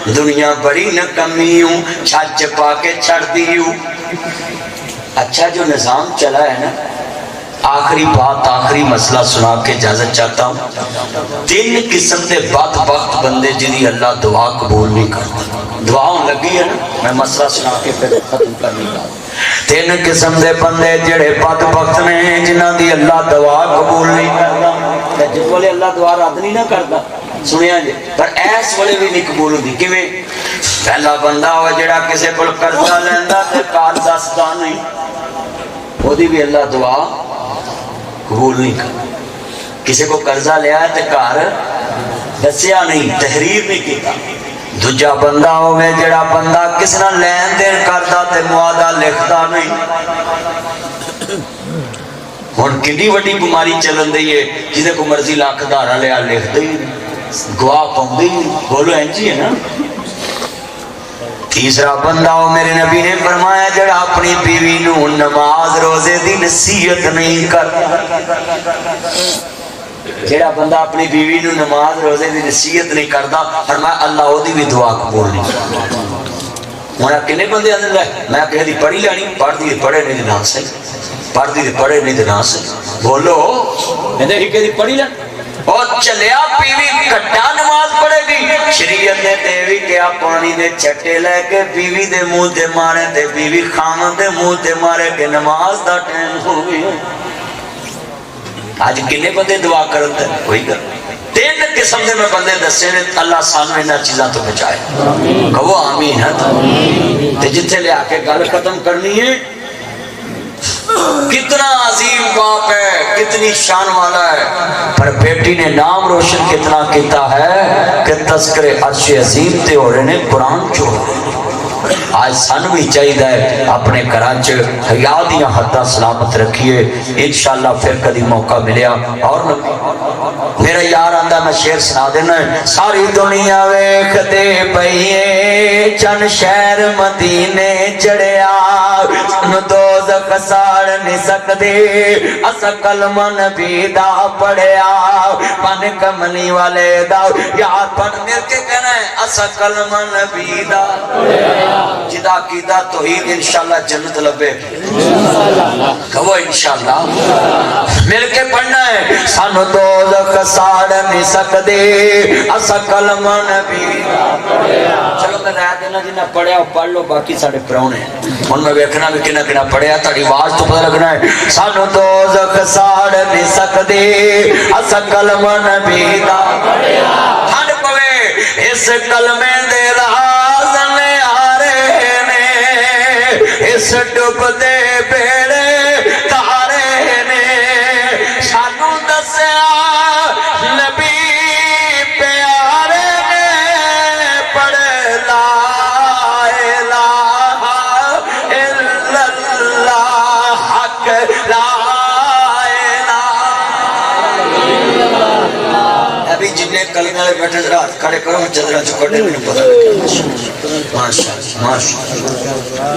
دنیا بڑی نکمی ہوں چھچ پا کے چھڑ دی ہوں اچھا جو نظام چلا ہے نا آخری بات آخری مسئلہ سنا کے اجازت چاہتا ہوں تین قسم دے بدبخت بندے جنہی اللہ دعا قبول نہیں کرتا دعاؤں لگی ہے نا میں مسئلہ سنا کے پھر ختم کرنے کا تین قسم دے بندے جڑے بدبخت نے جنہاں دی اللہ دعا قبول نہیں کرتا جس والے اللہ دعا رد نہیں نہ کرتا سنیا جی پر ایس والے بھی نہیں قبول ہوتی کیویں پہلا بندہ ہوا جڑا کسے کول قرضہ لیندا تے کار دسدا نہیں وہ دی بھی اللہ دعا قبول نہیں کرتا کسی کو قرضہ لیا ہے تے کار دسیا نہیں تحریر نہیں کیتا دوجا بندہ ہوئے جڑا بندہ کس نہ لین دین کرتا تے معاہدہ لکھتا نہیں ہن کڈی وڈی بیماری چلن دی ہے جسے کو مرضی لاکھ دارا لیا لکھ دے گواہ پاؤندے بولو انجی ہے نا تیسرا بندہ ہو میرے نبی نے فرمایا جڑا اپنی بیوی نو نماز روزے دی نصیحت نہیں کرتا جڑا بندہ اپنی بیوی نو نماز روزے دی نصیحت نہیں کرتا فرمایا اللہ او دی بھی دعا قبول نہیں کرتا ہونا کنے بندے اندر لے میں کہہ دی پڑھی لانی پڑھ دی پڑھے نہیں دینا سے پڑھ دی پڑھے نہیں دینا سے بولو میں نے کہہ دی پڑھی لانی اور چلیا بیوی کٹا نماز پڑھے گی شریعت نے دیوی کیا پانی دے چھٹے لے کے بیوی دے منہ تے مارے تے بیوی خامن دے منہ تے مارے کہ نماز دا ٹائم ہو گئی آج کنے بندے دعا کرتے ہیں کوئی کر تین قسم دے میں بندے دسے نے اللہ سانو انہاں چیزاں تو بچائے کہو آمین ہے تے جتھے لے آ کے گل ختم کرنی ہے کتنا عظیم باپ ہے کتنی شان والا ہے پر بیٹی نے نام روشن کتنا کیتا ہے کہ تذکرے عرش عظیم تے ہو رہے نے قرآن چو آج سن بھی چاہیے اپنے کراچ حیا دیاں حداں سلامت رکھیے انشاءاللہ پھر کدی موقع ملیا اور میرا یار آندا میں شعر سنا دینا ہے ساری دنیا ویکھ دے پئیے چن شہر مدینے چڑھیا سن دوزخ ساڑ نہیں سکدے اس کلمہ نبی دا پڑھیا پن کملی والے دا یاد پڑھ مل کے کہنا ہے اس کلمہ نبی دا پڑھیا جدا کیدا توحید انشاءاللہ جنت لبے کہو انشاءاللہ مل کے پڑھنا ہے سانو دوزخ ساڑ نہیں سکدے اس کلمہ نبی چلو میں رہ دینا جنہ پڑھیا پڑھ لو باقی ساڑے پرونے ان میں بیکھنا بھی کنہ کنہ پڑھیا تاڑی آواز تو پتہ لگنا ہے سانو دوزخ ساڑ نہیں سکدے اس کلمہ نبی دا ہن پوے اس کلمے دے راز نے اس ڈب دے بیڑے تارے نے سانو دسیا نبی پیارے نے بیٹھے ذرا ہاتھ کھڑے کرو چدرا چکڑے میں پتہ لگے ماشاءاللہ ماشاءاللہ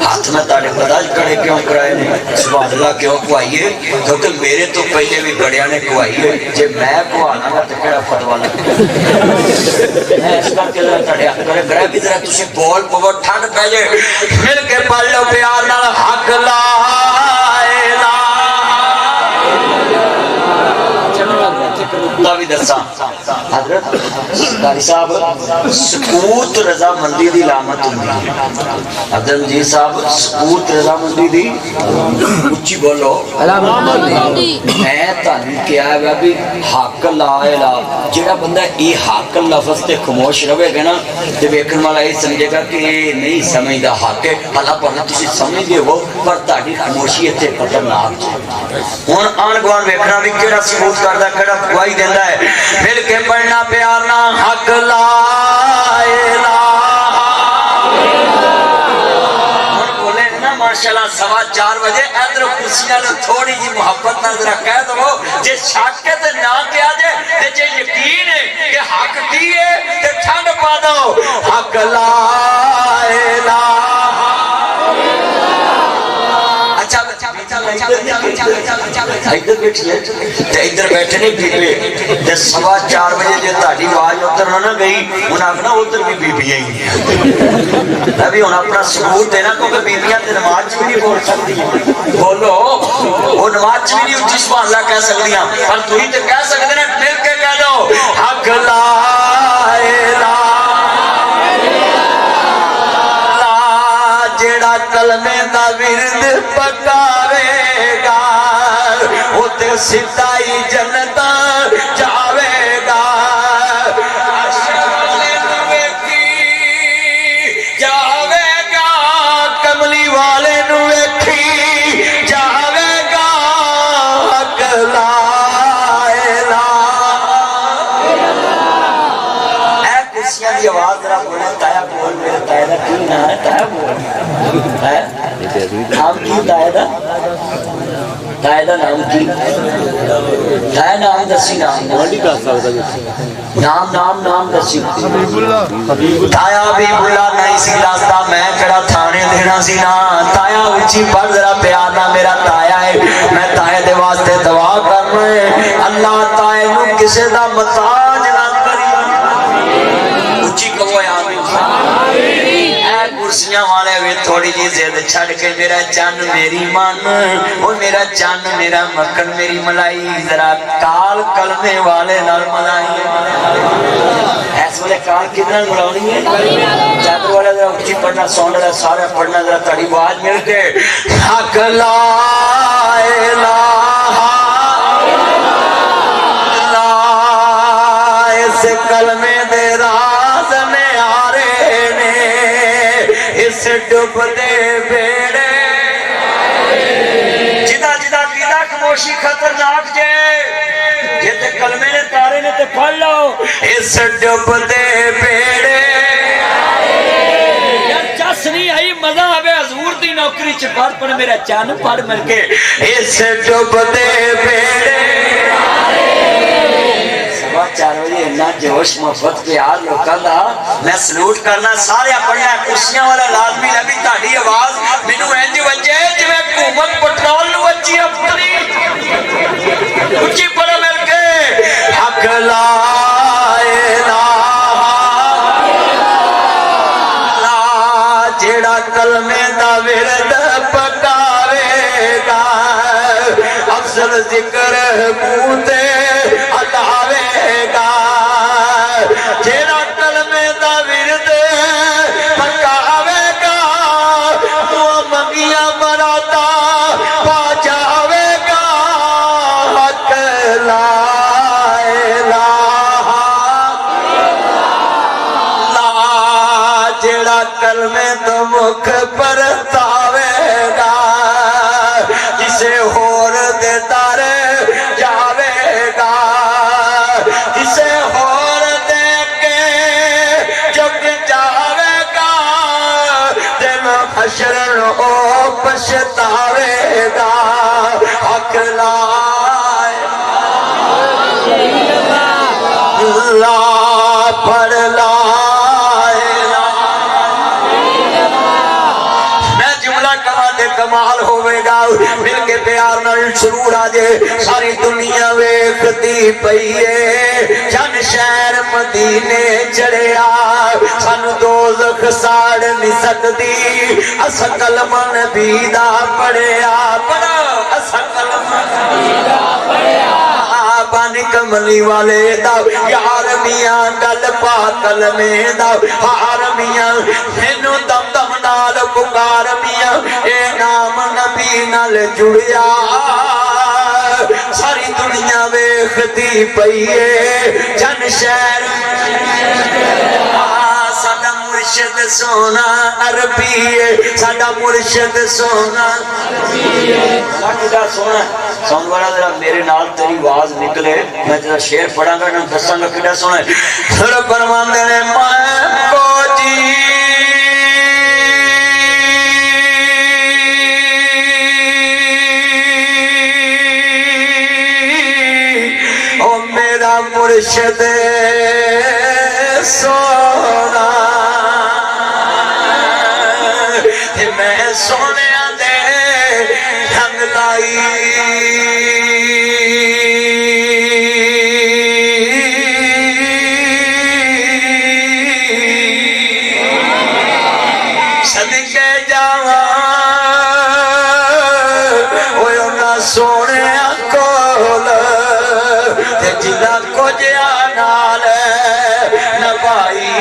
ہاتھ میں تاڑے پتہ کھڑے کیوں کرائے نہیں سبحان اللہ کیوں کوائیے کیونکہ میرے تو پہلے بھی بڑیاں نے کوائیے جب میں کوانا گا تو کہڑا فتوا لگا میں اس کر کے ذرا تاڑے ہاتھ کھڑے کرائے بھی ذرا تُسے بول پو ٹھنڈ پہ جے مل کے پڑھ لو پیار نال حق لا الہ بھی درسا حضرت قاری صاحب سکوت رضا مندی دی علامت ہوندی حضرت جی صاحب سکوت رضا مندی دی اچھی بولو میں تانوں کیا ہے بھی حق لا الہ جڑا بندہ یہ حق لفظ تے خاموش رہے گا نا تے ویکھن والا یہ سمجھے گا کہ یہ نہیں سمجھدا حق ہے اللہ پاک تسی سمجھدے ہو پر تہاڈی خاموشی تے خطرناک ہے ہن آن گوان ویکھنا بھی کیڑا ثبوت کردا کیڑا گواہی دیندا ہے مل کے پڑھنا پیار نہ حق لا الہ ماشاءاللہ 4:15 بجے ادھر کرسیاں نو تھوڑی جی محبت نال ذرا کہہ دو جے چھٹ کے تے نہ کیا جے تے جے یقین ہے کہ حق کی ہے تے ٹھنڈ پا دو حق لا الہ ادھر بیٹھیے ادھر بیٹھے نہیں بیٹھے جب 4:15 بجے جب تاری آواز ادھر نہ گئی انہیں آخنا ادھر بھی بیبیاں ہی ابھی انہیں اپنا ثبوت دینا کیونکہ بیبیاں تے نماز بھی نہیں بول سکتی بولو وہ نماز بھی نہیں اچھی سبحان اللہ کہہ سکتی ہیں پر تو ہی تو کہہ سکتے ہیں مل کے کہہ دو حق لا الہ جیڑا کلمے دا ورد پکاوے گا وہ تے سدائی جنت جاوے گا جاوے گا کملی والے نو ویکھی جاوے گا حق لا الہ اے کرسیاں دی آواز ذرا بولے تایا بول میرے تایا دا کی نام ہے تایا بول نام کی تایا دا تایا دا نام کی تایا نام دسی نام نام دسی تایا بھی بلا نہیں سی دستا میں کڑا تھانے دینا سی نا تایا اچھی پڑھ ذرا پیار نہ میرا تایا ہے میں تایا دے واسطے دعا کرنا ہے اللہ تایا نو کسے دا محتاج نہ کری اچھی کہو آمین کرسیاں والے بھی تھوڑی جی زید چھڑ کے میرا چان میری مان وہ میرا چان میرا مکھن میری ملائی ذرا کال کلمے والے نال ملائی ایس والے کال کتنا ملاونی ہے چادر والے ذرا اچھی پڑھنا سونڈ رہا سارے پڑھنا ذرا تڑی باز مل کے حق لا الہ لا اس کلمے دے راز میں آ رہے نے اس ڈب دے بیڑے جدا جدا کیدا خاموشی خطرناک جے یہ تے کلمے نے تارے نے تے پڑھ لو اس ڈب دے بیڑے یار چس نہیں آئی مزہ آوے حضور دی نوکری چ پڑھ میرا چان پڑھ مل کے اس ڈب دے بیڑے 4 بجے اتنا جوش محبت پیار لوکاں دا میں سلوٹ کرنا سارے پڑھنا کرسیاں والا لازمی نبی تہاڈی آواز مینوں انج وجے جویں حکومت پٹرول نو وجی اپنی اچھی پڑھو مل کے حق لا الہ لا جیڑا کلمے دا ورد پکاوے گا افضل ذکر منہ تے ہٹاوے گا جیڑا کلمے دا ورد پکاوے گا وہ منگیاں مراتا پا جاوے گا حق لا الہ لا جیڑا کلمے دا مکھ پرتاوے گا جسے ہور دے در جاوے گا جسے ہور دے کے جگ جاوے گا دن حشر او پچھتاوے گا حق لا الہ پڑھ لا کمال ہوئے گا مل کے پیار نال سرور آجے ساری دنیا ویکھتی پئیے چند شہر مدینے چڑھیا سانو دوزخ ساڑ نہیں سکتی اسا کلمہ نبی دا پڑھیا اسا کلمہ نبی دا پڑھیا بانی کملی والے دا یار میاں گل پا کلمے دا ہار میاں مینوں دم دم نال پکار میاں اے نام نبی نال جڑیا ساری دنیا ویکھتی پئیے جن شہر ساڈا مرشد سونا عربی ہے ساڈا مرشد سونا کیڑا سونا سون والا ذرا میرے نال تیری آواز نکلے میں تیرا شعر پڑھاں گا نا دساں گا کیڑا سونا ہے پھر فرماندے نے میں کو جی مرشد سونا میں سونے دے رنگ لائی صدقے جاواں اوے انہاں سونے کول جنا کچھ نال نبائی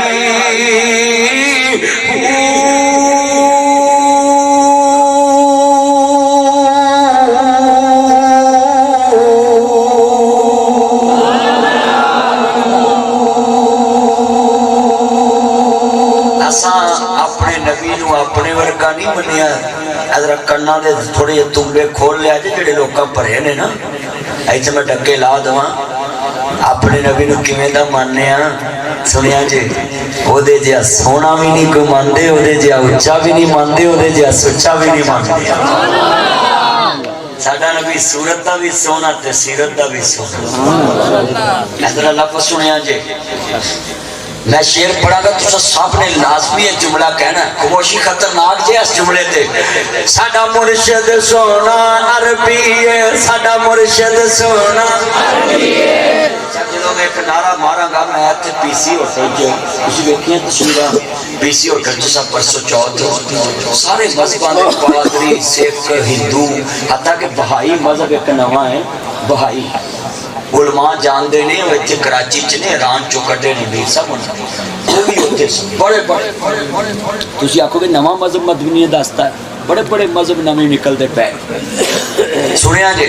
اساں اپنے نبی نو اپنے ورگا نہیں منیا ادھر کنا دے تھوڑے تمبے کھول لیا جڑے لوکاں بھرے نے نا ایتھے میں ڈکے لا دواں اپنے نبی نو کیویں دا ماننے ہاں سنیا جی او دے جیا سونا بھی نہیں کوئی ماندے او دے جیا اچا بھی نہیں ماندے او دے جیا سچا بھی نہیں ماندے ساڈا نبی صورت دا بھی سونا تے سیرت دا بھی سونا ادھر لفظ سنیا جی میں شعر پڑھا گا تو سب نے لازمی ایک جملہ کہنا خاموشی خطرناک جے اس جملے تے ساڈا مرشد سونا عربی ہے ساڈا مرشد سونا عربی ہے جب ایک نعرہ مارا گا میں تے پی سی ہوٹل جو اسی ویکھیاں تصویراں پی سی ہوٹل جو سب پرسوں چوتھ سارے مذہباں دے پادری سکھ ہندو حتیٰ کہ بہائی مذہب ایک نواں ہے بہائی علماء جان دے نہیں ویچے کراچی چنے ایران چو کٹے نہیں بھی سب وہ بھی ہوتے سب بڑے بڑے تُسی آکھو کہ نواں مذہب مدنی داستا ہے بڑے بڑے مذہب نویں نکل دے پہ سنیا جی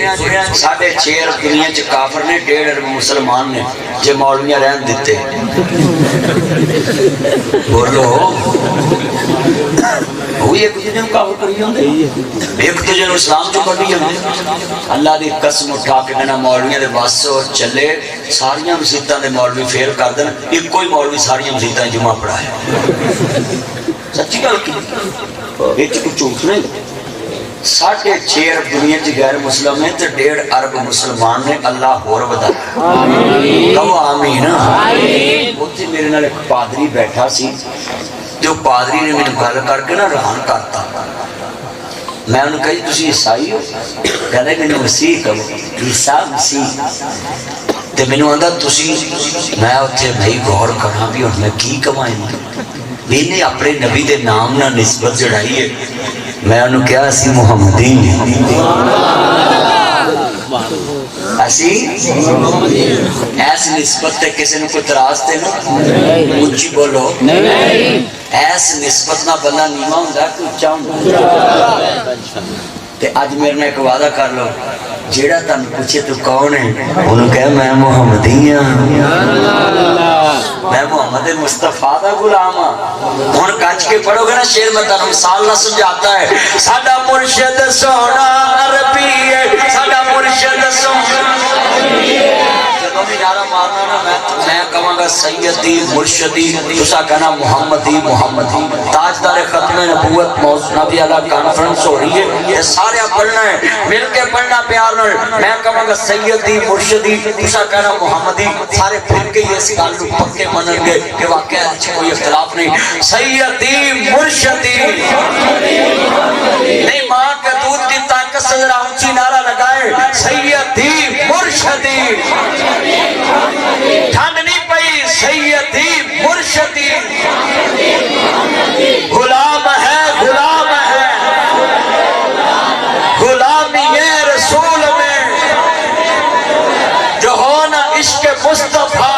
ساڑھے 6 ارب دنیا چ کافر نے 1.5 ارب مسلمان نے جے مولویاں رہن دیتے بولو وہی ایک دوسرے کو کافر کری ہوندے ایک دوسرے کو اسلام جو کری ہوندے اللہ دی قسم اٹھا کے کہنا مولویاں دے بس چلے ساریاں مسجداں دے مولوی فیل کر دین ایک کوئی مولوی ساریاں مسجداں جمعہ پڑھائے سچی گل کی ایک کچھ جھوٹ نہیں 6.5 ارب دنیا چ غیر مسلم ہے تے 1.5 ارب مسلمان نے اللہ ہور ودا کہو آمین اوتھے میرے نال ایک پادری بیٹھا سی تے پادری نے مینوں گل کر کے نا حیران کرتا میں انہوں نے کہا جی تسی عیسائی ہو کہنا ہے مینوں مسیح کہو عیسیٰ مسیح تے مینوں آندا تسی میں اوتھے بھائی غور کرنا بھی اور میں کی کمائیں میں نے اپنے نبی دے نام نہ نسبت جڑائی ہے میں انہوں کیا اسی محمدی اسی ایس نسبت تے کسی نے کوئی تراز تے نا اونچی بولو ایس نسبت نہ بندہ نیمہ ہوں دا کہ اچھا ہوں تے آج میرے نے ایک وعدہ کر لو جیڑا تن پوچھے تو کون ہے انہوں کہا میں محمدی ہوں میں محمد محمد مصطفیٰ دا غلام ہن کچ کے پڑھو گے نا شعر میں تانوں مثال نہ سمجھاتا ہے ساڈا مرشد سونا عربی ہے ساڈا مرشد سونا نعرہ مارنا نا میں کہاں گا سیدی مرشدی تسا کہنا محمدی محمدی تاجدار ختم نبوت نبی اللہ کانفرنس ہو رہی ہے یہ سارے پڑھنا ہے مل کے پڑھنا پیار نال میں کہاں گا سیدی مرشدی تسا کہنا محمدی سارے پھر کے یہ اس گل نو پکے منن گے کہ واقعہ کوئی اختلاف نہیں سیدی مرشدی نہیں ماں کا دودھ کی طاقت سے ذرا اونچی نعرہ لگائے سیدی مرشدی ٹھنڈ نہیں پئی سیدی مرشدی غلام ہے غلام ہے غلامی رسول میں جو ہونا عشق مصطفیٰ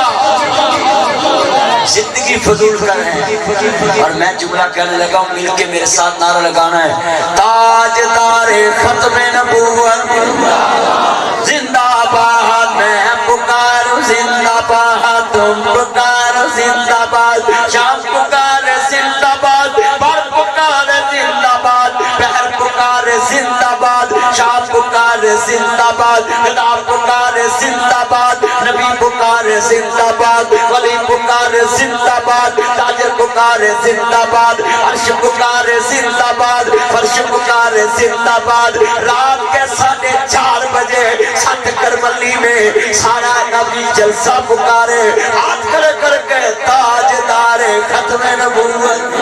زندگی فضول کریں اور میں جملہ کہنے لگا ہوں مل کے میرے ساتھ نعرہ لگانا ہے تاجدار ختم نبوت زندہ باد میں پکاروں زندہ باد تم پکارو زندہ باد شام پکار زندہ باد بر پکار زندہ باد بہر پکار زندہ باد شام پکار زندہ باد خدا پکار زندہ باد نبی پکار زندہ باد ولی پکار زندہ باد تاجر پکار زندہ باد عرش پکار زندہ باد فرش پکار زندہ باد رات کے 4:30 بجے سٹ کربلی میں سارا نبی جلسہ پکارے ہاتھ کھڑے کر کے تاجدار ختم نبوت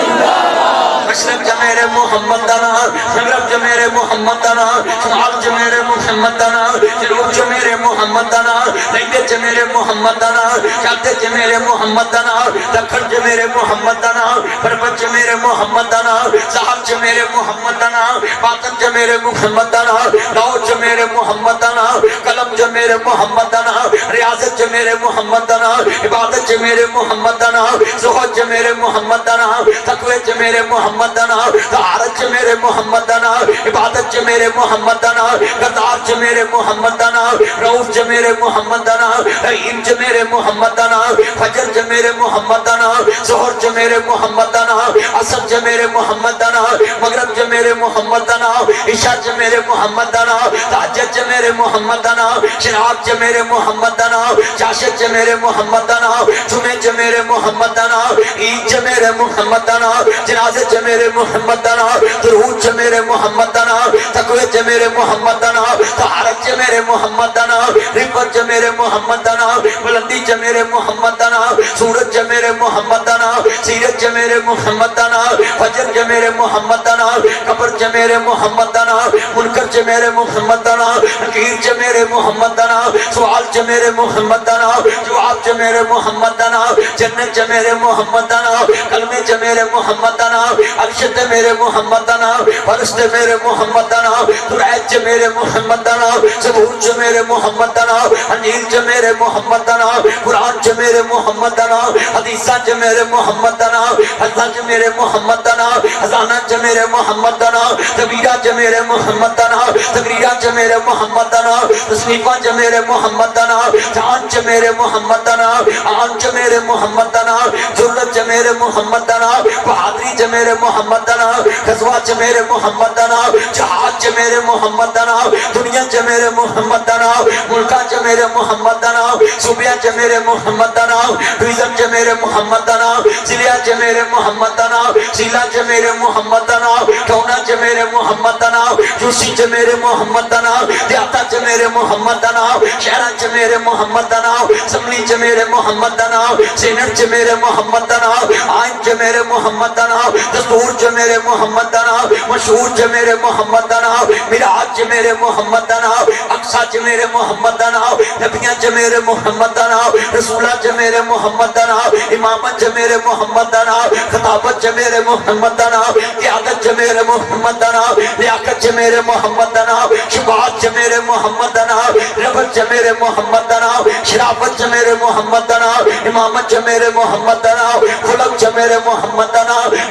مشرق جمیرے محمد دانا مغرب جمیرے محمد دانا شمال جمیرے محمد دانا جنوب جمیرے محمد دانا لینگے جمیرے محمد دانا چاہتے جمیرے محمد دانا دکھر جمیرے محمد دانا پربت جمیرے محمد دانا صاحب جمیرے محمد دانا باطن جمیرے محمد دانا لاؤ جمیرے محمد دانا قلم جمیرے محمد دانا ریاضت جمیرے محمد دانا عبادت جمیرے محمد دانا زہد جمیرے محمد دانا تقوی جمیرے محمد دانا طہارت جمیرے محمد دانا عبادت جمیرے محمد دانا غدار جمیرے محمد دانا رؤوف جمیرے محمد دانا رحیم جمیرے محمد دانا فجر جمیرے محمد دانا ظہر جمیرے محمد دانا عصر جمیرے محمد دانا مغرب جمیرے محمد دانا عشاء جمیرے محمد دانا تہجد جمیرے محمد دانا شراق جمیرے محمد دانا چاشت جمیرے محمد دانا جمعہ جمیرے محمد دانا عید جمیرے محمد دانا جنازے جمیرے محمد دانا درود جمیرے محمد دانا تقوی جمیرے محمد دانا طہارت جمیرے محمد دانا رفت جمیرے محمد دانا بلندی جمیرے محمد دانا سورت جمیرے محمد دانا سیرت جمیرے محمد دانا فجر جمیرے محمد دانا قبر جمیرے محمد دانا منکر جمیرے محمد دانا نکیر جمیرے محمد دانا سوال جمیرے محمد دانا جواب جمیرے محمد دانا جنت جمیرے محمد دانا کلمے جمیرے محمد دانا عرشت میرے محمد دانا فرشت میرے محمد دانا درائج میرے محمد دانا زبور میرے محمد دانا انجیل میرے محمد دانا قرآن میرے محمد دانا حدیثہ میرے محمد دانا حضرت میرے محمد دانا حضانہ میرے محمد دانا تبیرہ میرے محمد دانا تقریرہ میرے محمد دانا تصنیفہ میرے محمد دانا جان میرے محمد دانا آن میرے محمد دانا ضرورت میرے محمد دانا بہادری میرے محمد دانا غزوہ میرے محمد دانا جہاد میرے محمد دانا دنیا میرے محمد دانا ملکہ میرے محمد دانا صوبیہ میرے محمد دانا ڈویژن میرے محمد دانا ضلع میرے محمد دانا ضلع میرے محمد دانا ٹونا میرے محمد دانا یوسی میرے محمد دانا دیاتا میرے محمد دانا شہرہ میرے محمد دانا اسمبلی میرے محمد دانا سینٹ میرے محمد دانا آئین میرے محمد دانا دستور میرے محمد دانا مشہور میرے محمد دانا میراج میرے محمد دانا اقصی میرے محمد دانا نبیاں میرے محمد دانا رسولہ میرے محمد دانا امامت میرے محمد دانا خطابت میرے محمد دانا قیادت میرے محمد دانا لیاقت میرے محمد دانا شفاعت میرے محمد دانا ربط میرے محمد دانا شرافت میرے محمد دانا امامت میرے محمد دانا خلق میرے محمد دانا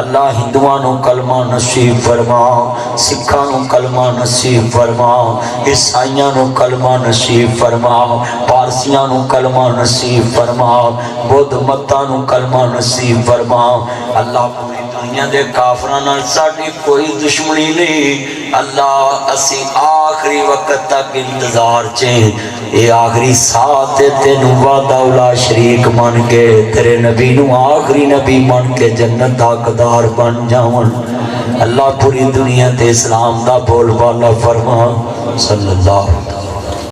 اللہ ہندوؤں نو کلمہ نصیب فرما، سکھاں نو کلمہ نصیب فرما، عیسائیاں نو کلمہ نصیب فرما، پارسیاں نو کلمہ نصیب فرما، بدھ متاں نو کلمہ نصیب فرما۔ اللہ پوری دنیا دے کافراں نال ساڈی کوئی دشمنی نہیں، اللہ اسی آخری وقت تک انتظار چیں، اے آخری ساتھ تینوں وعدہ اولا شریک من کے تیرے نبی نو آخری نبی من کے جنت دا حقدار بن جاون۔ اللہ پوری دنیا تے اسلام دا بول بالا فرما، صلی اللہ